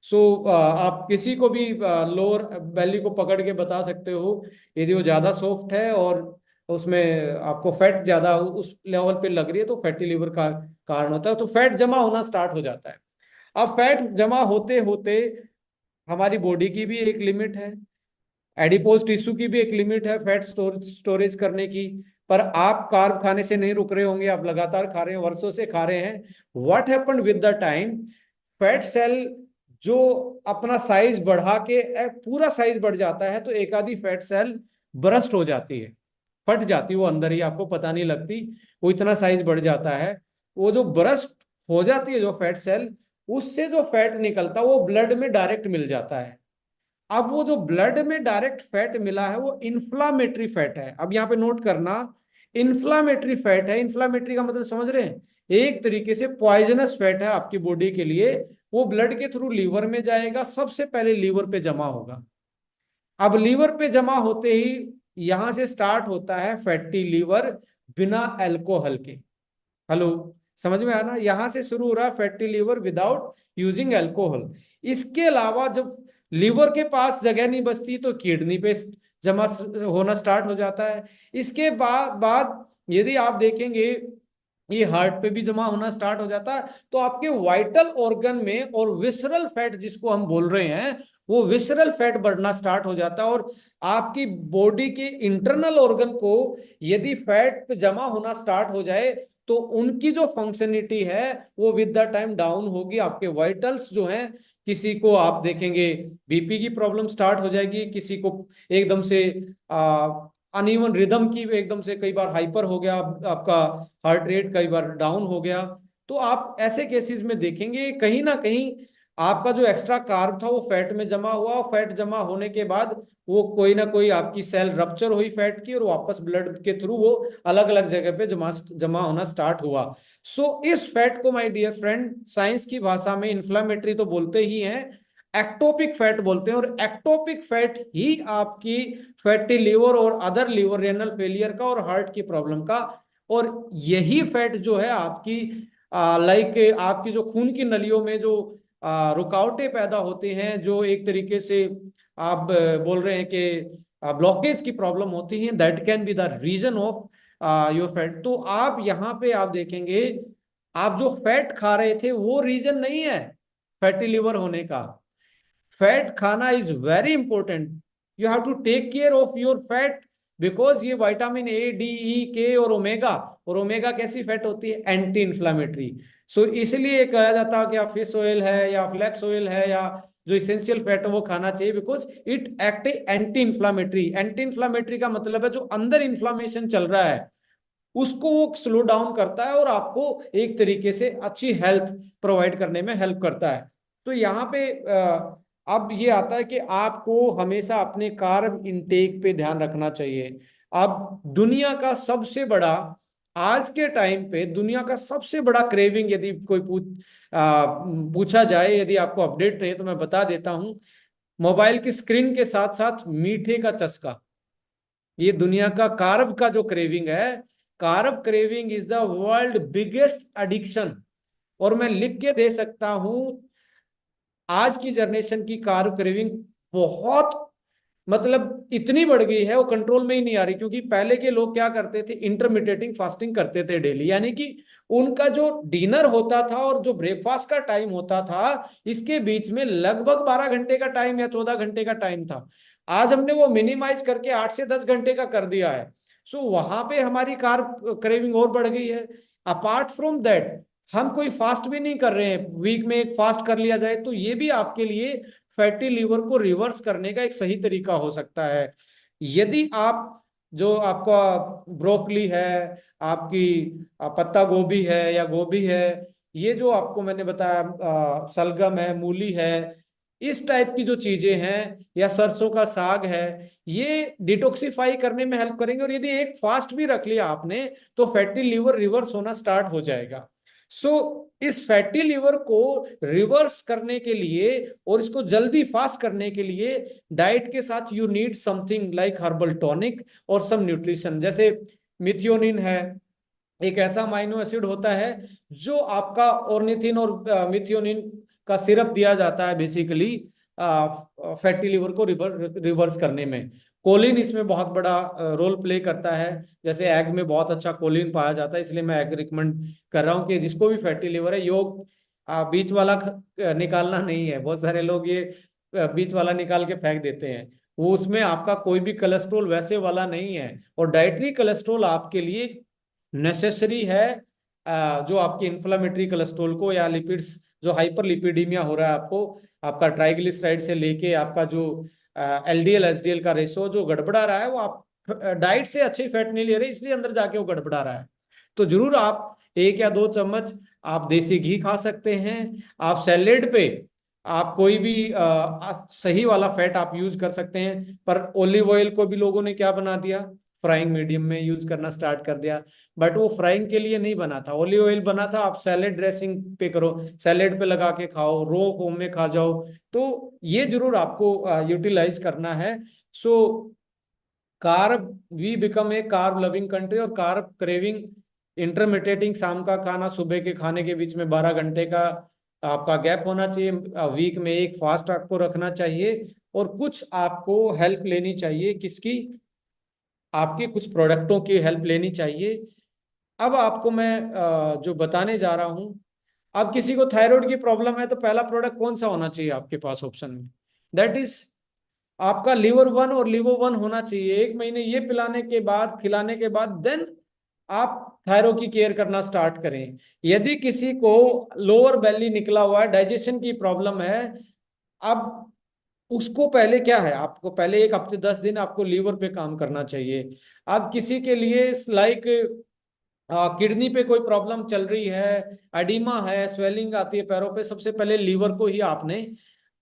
So आप किसी को भी लोअर बेली को पकड़ के बता सकते हो, यदि वो ज्यादा सॉफ्ट है और उसमें आपको फैट ज्यादा उस लेवल पे लग रही है तो फैटी लिवर का कारण होता है। तो फैट जमा होना स्टार्ट हो जाता है। अब फैट जमा होते होते हमारी बॉडी की भी एक लिमिट है, एडिपोज टिश्यू की भी एक लिमिट है फैट स्टोरेज करने की। पर आप कार्ब खाने से नहीं रुक रहे होंगे, आप लगातार खा रहे हैं, वर्षों से खा रहे हैं। What happened with the time, fat cell जो अपना साइज बढ़ा के पूरा साइज बढ़ जाता है, तो एक आधी फैट सेल बरस्ट हो जाती है, फट जाती है, वो अंदर ही आपको पता नहीं लगती, वो इतना साइज बढ़ जाता है। वो जो बरस्ट हो जाती है जो फैट सेल, उससे जो फैट निकलता है वो ब्लड में डायरेक्ट मिल जाता है। अब वो जो ब्लड में डायरेक्ट फैट मिला है वो इन्फ्लामेटरी फैट है। अब यहाँ पे नोट करना, इन्फ्लामेटरी फैट है। इन्फ्लामेटरी का मतलब समझ रहे हैं, एक तरीके से पॉइजनस फैट है आपकी बॉडी के लिए। वो ब्लड के थ्रू लीवर में जाएगा, सबसे पहले लीवर पे जमा होगा। अब लीवर पे जमा होते ही यहां से स्टार्ट होता है फैटी लीवर बिना अल्कोहल के। हेलो, समझ में आना, यहां से शुरू हो रहा है fatty liver without using alcohol. इसके अलावा जब लीवर के पास जगह नहीं बचती तो किडनी पे जमा होना स्टार्ट हो जाता है। इसके बाद यदि आप देखेंगे ये हार्ट पे भी जमा होना स्टार्ट हो जाता है। तो आपके वाइटल ऑर्गन में और विसरल फैट जिसको हम बोल रहे हैं, वो विसरल फैट बढ़ना स्टार्ट हो जाता है। और आपकी बॉडी के इंटरनल ऑर्गन को यदि फैट पे जमा होना स्टार्ट हो जाए तो उनकी जो फंक्शनिटी है वो विद द टाइम डाउन होगी। आपके वाइटल्स जो हैं, किसी को आप देखेंगे बीपी की प्रॉब्लम स्टार्ट हो जाएगी, किसी को एकदम से अनइवन रिदम की, एकदम से कई बार हाइपर हो गया आपका हार्ट रेट, कई बार डाउन हो गया। तो आप ऐसे केसेस में देखेंगे कहीं ना कहीं आपका जो एक्स्ट्रा कार्ब था वो फैट में जमा हुआ। फैट जमा होने के बाद वो कोई ना कोई आपकी सेल रप्चर हुई फैट की और वापस ब्लड के थ्रू वो अलग अलग जगह पे जमा जमा होना स्टार्ट हुआ। सो इस फैट को माय डियर फ्रेंड साइंस की भाषा में इन्फ्लामेटरी तो बोलते ही हैं, एक्टोपिक फैट बोलते हैं। और एक्टोपिक फैट ही आपकी फैटी लिवर और अदर लिवर रेनल फेलियर का और हार्ट की प्रॉब्लम का, और यही फैट जो है आपकी लाइक आपकी जो खून की नलियों में जो रुकावटें पैदा होती हैं, जो एक तरीके से आप बोल रहे हैं कि ब्लॉकेज की प्रॉब्लम होती है, that can be the reason of your fat. तो आप यहाँ पे आप देखेंगे, आप जो फैट खा रहे थे वो रीजन नहीं है फैटी लिवर होने का। फैट खाना is very important, you have to take care of your fat because ये vitamin A, D, E, K और ओमेगा कैसी फैट होती है? Anti inflammatory. सो इसलिए कहा जाता है कि आप फिश ऑयल है या फ्लैक्स ऑयल है या जो इसेंशियल फैट है वो खाना चाहिए, because it act anti inflammatory. Anti inflammatory का मतलब है जो अंदर इन्फ्लामेशन चल रहा है उसको वो स्लो डाउन करता है और आपको एक तरीके से अच्छी हेल्थ प्रोवाइड करने में हेल्प करता है। तो यहाँ पे अब ये आता है कि आपको हमेशा अपने कार्ब इनटेक पे ध्यान रखना चाहिए। अब दुनिया का सबसे बड़ा, आज के टाइम पे दुनिया का सबसे बड़ा क्रेविंग यदि कोई पूछा जाए, यदि आपको अपडेट रहे तो मैं बता देता हूं, मोबाइल की स्क्रीन के साथ साथ मीठे का चस्का। ये दुनिया का कार्ब का जो क्रेविंग है, carb craving is the world biggest addiction. और मैं लिख के दे सकता हूं, आज की जनरेशन की कार्ब क्रेविंग बहुत, मतलब इतनी बढ़ गई है वो कंट्रोल में ही नहीं आ रही। क्योंकि पहले के लोग क्या करते थे? इंटरमिटेटिंग फास्टिंग करते थे डेली, यानी कि उनका जो डिनर होता था और जो ब्रेकफास्ट का टाइम होता था इसके बीच में लगभग 12 घंटे का टाइम या 14 घंटे का टाइम था। आज हमने वो मिनिमाइज करके 8 से 10 घंटे का कर दिया है। सो वहां पे हमारी कार्ब क्रेविंग और बढ़ गई है। अपार्ट फ्रॉम दैट, हम कोई फास्ट भी नहीं कर रहे हैं, वीक में एक फास्ट कर लिया जाए तो ये भी आपके लिए फैटी लीवर को रिवर्स करने का एक सही तरीका हो सकता है। यदि आप, जो आपका ब्रोकली है, आपकी पत्ता गोभी है या गोभी है, ये जो आपको मैंने बताया सलगम है, मूली है, इस टाइप की जो चीजें हैं, या सरसों का साग है, ये डिटॉक्सिफाई करने में हेल्प करेंगे। और यदि एक फास्ट भी रख लिया आपने तो फैटी लीवर रिवर्स होना स्टार्ट हो जाएगा। सो इस फैटी लीवर को रिवर्स करने के लिए और इसको जल्दी फास्ट करने के लिए डाइट के साथ you need something like herbal tonic और सम न्यूट्रिशन। जैसे मिथियोनिन है, एक ऐसा अमाइनो एसिड होता है जो आपका ऑर्निथिन और मिथियोनिन का सिरप दिया जाता है बेसिकली फैटी लिवर को रिवर्स करने में। कोलिन इसमें बहुत बड़ा रोल प्ले करता है। जैसे एग में बहुत अच्छा कोलिन पाया जाता है, इसलिए मैं एग रिकमेंड कर रहा हूँ कि जिसको भी फैटी लिवर है, योग बीच वाला निकालना नहीं है। बहुत सारे लोग ये बीच वाला निकाल के फेंक देते हैं, वो उसमें आपका कोई भी कोलेस्ट्रोल वैसे वाला नहीं है। और डाइटरी कोलेस्ट्रोल आपके लिए नेसेसरी है, जो आपकी इन्फ्लामेटरी कोलेस्ट्रोल को या लिपिड्स, जो हाइपर लिपिडीमिया हो रहा है आपको, आपका ट्राइग्लिसराइड से लेके आपका जो एलडीएल एचडीएल का रेशो जो गड़बड़ा रहा है, वो आप डाइट से अच्छी फैट नहीं ले रहे, इसलिए अंदर जाके वो गड़बड़ा रहा है। तो जरूर आप 1 या 2 चम्मच आप देसी घी खा सकते हैं। आप सैलेड पे आप कोई भी सही वाला फैट आप यूज कर सकते हैं। पर ऑलिव ऑयल को भी लोगों ने क्या बना दिया? फ्राइंग मीडियम में यूज करना स्टार्ट कर दिया। बट वो फ्राइंग के लिए नहीं बना था, ऑलिव ऑयल बना था आप सैलेड ड्रेसिंग पे करो, सैलेड पे लगा के खाओ, रो फॉर्म में खा जाओ। तो ये जरूर आपको यूटिलाइज करना है। So carb, we become a carb loving country, और कार्ब क्रेविंग इंटरमिटेटिंग, शाम का खाना सुबह के खाने के बीच में 12 घंटे का आपका गैप होना चाहिए। वीक में एक फास्ट आपको रखना चाहिए और कुछ आपको हेल्प लेनी चाहिए, किसकी? आपके कुछ प्रोडक्टों की हेल्प लेनी चाहिए। अब आपको मैं जो बताने जा रहा हूं, अब किसी को थायराइड की प्रॉब्लम है तो पहला प्रोडक्ट कौन सा होना चाहिए आपके पास ऑप्शन में? दैट इज आपका लीवर वन, और लीवर वन होना चाहिए। 1 महीने ये पिलाने के बाद, खिलाने के बाद देन आप थायरो की केयर करना स्टार्ट करें। यदि किसी को लोअर बेली निकला हुआ है, डाइजेशन की प्रॉब्लम है, अब उसको पहले क्या है, आपको पहले 1 हफ्ते 10 दिन आपको लीवर पे काम करना चाहिए। अब किसी के लिए लाइक किडनी पे कोई प्रॉब्लम चल रही है, एडिमा है, स्वेलिंग आती है पैरों पे, सबसे पहले लीवर को ही आपने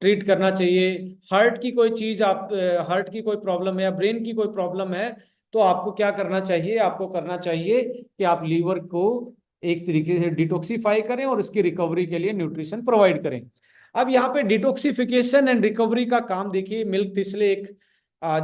ट्रीट करना चाहिए। हार्ट की कोई चीज, आप हार्ट की कोई प्रॉब्लम है या ब्रेन की कोई प्रॉब्लम है, तो आपको क्या करना चाहिए? आपको करना चाहिए कि आप लीवर को एक तरीके से डिटॉक्सिफाई करें और इसकी रिकवरी के लिए न्यूट्रिशन प्रोवाइड करें। अब यहाँ पे डिटॉक्सिफिकेशन एंड रिकवरी का काम देखिए, मिल्क तिसले एक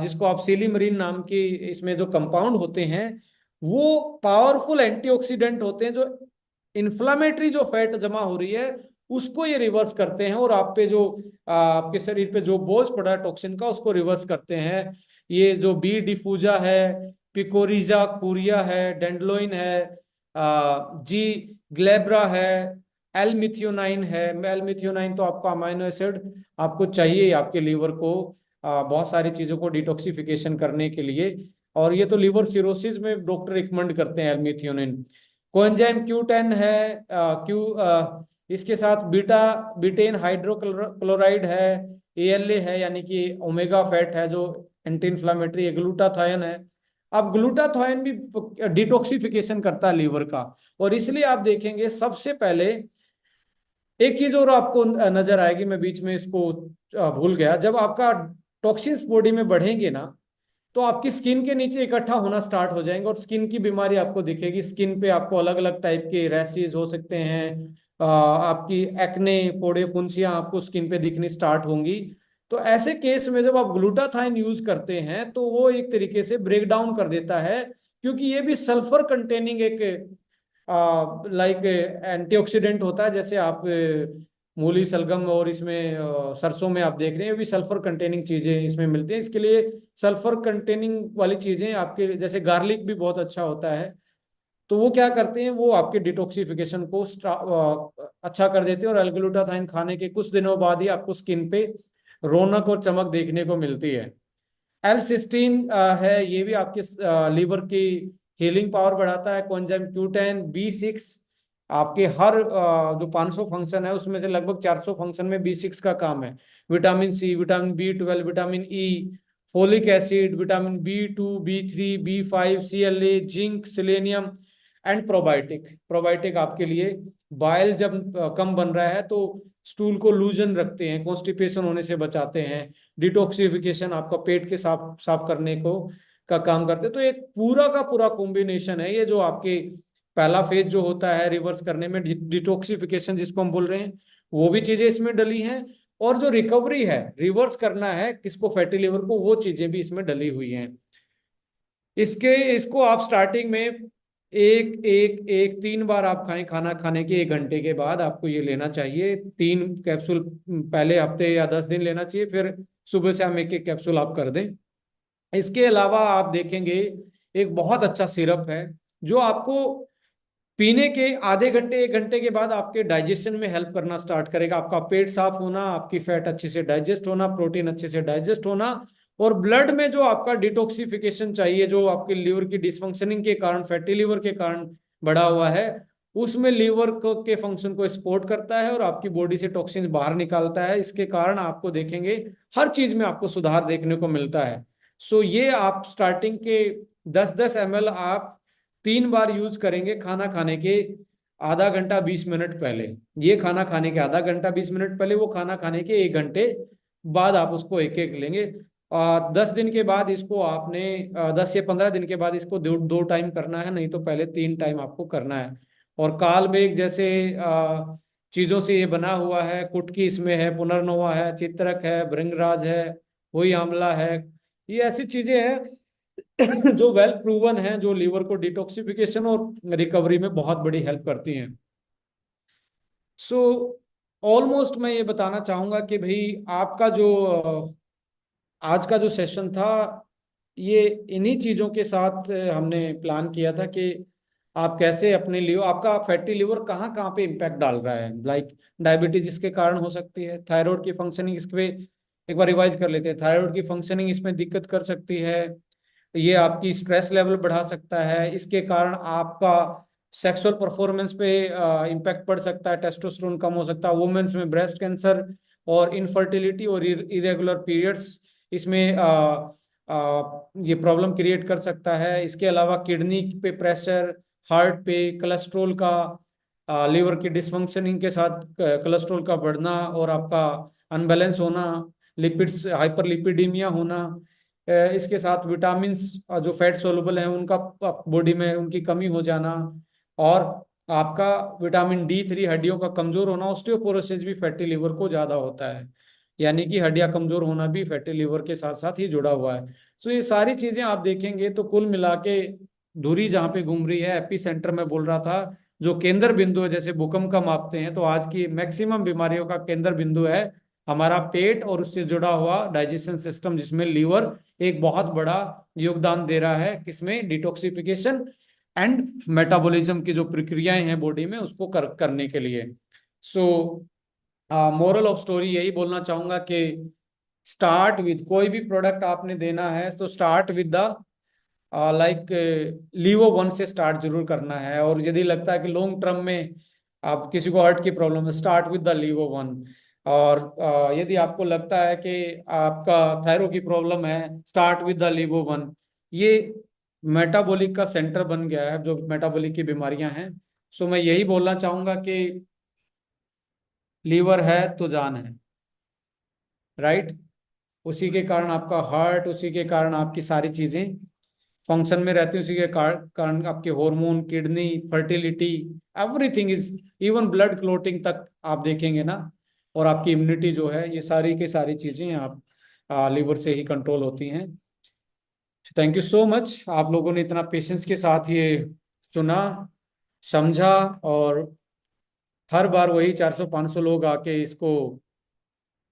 जिसको आप सिलीमरीन नाम की, इसमें जो कंपाउंड होते हैं वो पावरफुल एंटीऑक्सीडेंट होते हैं, जो इन्फ्लामेटरी जो फैट जमा हो रही है उसको ये रिवर्स करते हैं, और आप पे जो आपके शरीर पे जो बोझ पड़ा है टॉक्सिन का, उसको रिवर्स करते हैं। ये जो बी डिफ्यूजा है, पिकोरिजा कुरिया है, डेंड्लोइन है, जी ग्लेब्रा है, एल मिथियोनाइन है। एल मिथियोनाइन तो आपका अमाइनो एसिड आपको चाहिए आपके लीवर को बहुत सारी चीजों को डिटॉक्सिफिकेशन करने के लिए। और ये तो लिवर सिरोसिस में डॉक्टर रिकमेंड करते हैं एल-मेथियोनिन। कोएंजाइम Q10 है, इसके साथ बीटा बीटेन हाइड्रोक्लोराइड है, ALA है यानी कि ओमेगा फैट है जो एंटी इंफ्लामेटरी है, ग्लूटाथायोन है। अब ग्लूटाथायोन भी डिटॉक्सिफिकेशन करता है लीवर का, और इसलिए आप देखेंगे सबसे पहले एक चीज और आपको नजर आएगी, मैं बीच में इसको भूल गया। जब आपका टॉक्सिन्स बॉडी में बढ़ेंगे ना, तो आपकी स्किन के नीचे इकट्ठा होना स्टार्ट हो जाएंगे और स्किन की बीमारी आपको दिखेगी। स्किन पे आपको अलग अलग टाइप के रैशेज हो सकते हैं, आपकी एक्ने, फोड़े, फुंसियां आपको स्किन पे दिखनी स्टार्ट होंगी। तो ऐसे केस में जब आप ग्लूटाथाइन यूज करते हैं तो वो एक तरीके से ब्रेक डाउन कर देता है, क्योंकि ये भी सल्फर कंटेनिंग एक लाइक एंटीऑक्सीडेंट होता है। जैसे आप मूली, सलगम और इसमें सरसों में आप देख रहे हैं, ये भी सल्फर कंटेनिंग चीजें इसमें मिलती हैं। इसके लिए सल्फर कंटेनिंग वाली चीजें आपके, जैसे गार्लिक भी बहुत अच्छा होता है, तो वो क्या करते हैं, वो आपके डिटॉक्सिफिकेशन को अच्छा कर देते हैं। और एल-ग्लूटाथाइन खाने के कुछ दिनों बाद ही आपको स्किन पे रौनक और चमक देखने को मिलती है। L-सिस्टीन है, ये भी आपके लीवर की हीलिंग पावर बढ़ाता है। कोएंजाइम Q10, B6 आपके हर जो 500 फंक्शन है उसमें से लगभग 400 फंक्शन में B6 का काम है। Vitamin C, vitamin B12, vitamin E, folic acid, vitamin B2, B3, B5, CLA, zinc, selenium and probiotic. Probiotic आपके लिए बाइल जब कम बन रहा है तो स्टूल को लूजन रखते हैं, कॉन्स्टिपेशन होने से बचाते हैं, डिटॉक्सिफिकेशन आपका पेट के साफ साफ करने को का काम करते हैं। तो एक पूरा का पूरा कॉम्बिनेशन है ये, जो आपके पहला फेज जो होता है रिवर्स करने में, डिटॉक्सिफिकेशन जिसको हम बोल रहे हैं, वो भी चीजें इसमें डली हैं। और जो रिकवरी है, रिवर्स करना है किसको, फैटी लिवर को, वो चीजें भी इसमें डली हुई हैं। इसको आप स्टार्टिंग में एक एक एक 3 बार आप खाएं। खाना खाने के 1 घंटे के बाद आपको ये लेना चाहिए। 3 कैप्सूल पहले हफ्ते या 10 दिन लेना चाहिए, फिर सुबह शाम एक एक कैप्सूल आप कर दें। इसके अलावा आप देखेंगे एक बहुत अच्छा सिरप है जो आपको पीने के आधे घंटे 1 घंटे के बाद आपके डाइजेशन में हेल्प करना स्टार्ट करेगा। आपका पेट साफ होना, आपकी फैट अच्छे से डाइजेस्ट होना, प्रोटीन अच्छे से डाइजेस्ट होना, और ब्लड में जो आपका डिटॉक्सिफिकेशन चाहिए, जो आपके लीवर की डिसफंक्शनिंग के कारण, फैटी लीवर के कारण बढ़ा हुआ है, उसमें लीवर को के फंक्शन को सपोर्ट करता है और आपकी बॉडी से टॉक्सिन्स बाहर निकालता है। इसके कारण आपको देखेंगे हर चीज में आपको सुधार देखने को मिलता है। सो ये आप स्टार्टिंग के 10-10 ml आप 3 बार यूज करेंगे खाना खाने के आधा घंटा 20 मिनट पहले। ये खाना खाने के आधा घंटा 20 मिनट पहले, वो खाना खाने के 1 घंटे बाद आप उसको एक एक लेंगे। 10 दिन के बाद इसको आपने 10 या 15 दिन के बाद इसको दो टाइम करना है, नहीं तो पहले 3 टाइम आपको करना है। और काल मेघ जैसे चीजों से ये बना हुआ है। कुटकी इसमें है, पुनर्नवा है, चित्रक है, भृंगराज है, वही आंवला है। ये ऐसी चीजें हैं जो वेल प्रूवन है, जो लीवर को डिटॉक्सिफिकेशन और रिकवरी में बहुत बड़ी हेल्प करती हैं। सो ऑलमोस्ट मैं ये बताना चाहूंगा कि भाई आपका जो आज का जो सेशन था, ये इन्हीं चीजों के साथ हमने प्लान किया था कि आप कैसे अपने लिवर, आपका फैटी लिवर कहाँ कहाँ पे इम्पैक्ट डाल रहा है। लाइक डायबिटीज इसके कारण हो सकती है, थायराइड की फंक्शनिंग इस पे एक बार रिवाइज कर लेते हैं। थायराइड की फंक्शनिंग इसमें दिक्कत कर सकती है। ये आपकी स्ट्रेस लेवल बढ़ा सकता है, इसके कारण आपका सेक्सुअल परफॉर्मेंस पे इम्पैक्ट पड़ सकता है, टेस्टोस्टेरोन कम हो सकता है, वुमेन्स में ब्रेस्ट कैंसर और इनफर्टिलिटी और इरेगुलर पीरियड्स इसमें ये प्रॉब्लम क्रिएट कर सकता है। इसके अलावा किडनी पे प्रेशर, हार्ट पे, कोलेस्ट्रॉल का, लीवर की डिसफंक्शनिंग के साथ कोलेस्ट्रॉल का बढ़ना और आपका अनबैलेंस होना, लिपिड्स हाइपरलिपिडीमिया होना, इसके साथ विटामिन्स जो फैट सोलुबल हैं उनका बॉडी में उनकी कमी हो जाना, और आपका विटामिन D3 हड्डियों का कमजोर होना। ऑस्टियोपोरोसिस भी फैटी लिवर को ज्यादा होता है, यानी कि हड्डियां कमजोर होना भी फैटी लिवर के साथ साथ ही जुड़ा हुआ है। तो ये सारी चीजें आप देखेंगे तो कुल मिला के धुरी जहाँ पे घूम रही है, एपी सेंटर में बोल रहा था, जो केंद्र बिंदु है, जैसे भूकंप का मापते हैं, तो आज की मैक्सिमम बीमारियों का केंद्र बिंदु है हमारा पेट और उससे जुड़ा हुआ डाइजेशन सिस्टम, जिसमें लीवर एक बहुत बड़ा योगदान दे रहा है, किसमें, डिटॉक्सिफिकेशन एंड मेटाबॉलिज्म की जो प्रक्रियाएं हैं बॉडी में उसको करने के लिए। सो मोरल ऑफ स्टोरी यही बोलना चाहूंगा कि स्टार्ट विद, कोई भी प्रोडक्ट आपने देना है तो स्टार्ट विद द लाइक लीवो वन से स्टार्ट जरूर करना है। और यदि लगता है कि लॉन्ग टर्म में आप किसी को हार्ट की प्रॉब्लम है, स्टार्ट विद द लीवो वन। और यदि आपको लगता है कि आपका थायरो की प्रॉब्लम है, स्टार्ट विद द लीवो वन। ये मेटाबॉलिक का सेंटर बन गया है, जो मेटाबॉलिक की बीमारियां हैं। सो मैं यही बोलना चाहूंगा कि लीवर है तो जान है, राइट। उसी के कारण आपका हार्ट, उसी के कारण आपकी सारी चीजें फंक्शन में रहती है, उसी के कारण आपके hormone, kidney, fertility, everything is, even blood clotting तक आप देखेंगे ना। और आपकी इम्यूनिटी जो है, ये सारी की सारी चीजें आप लीवर से ही कंट्रोल होती हैं। थैंक यू सो मच, आप लोगों ने इतना पेशेंस के साथ ये सुना, समझा। और हर बार वही 400-500 लोग आके इसको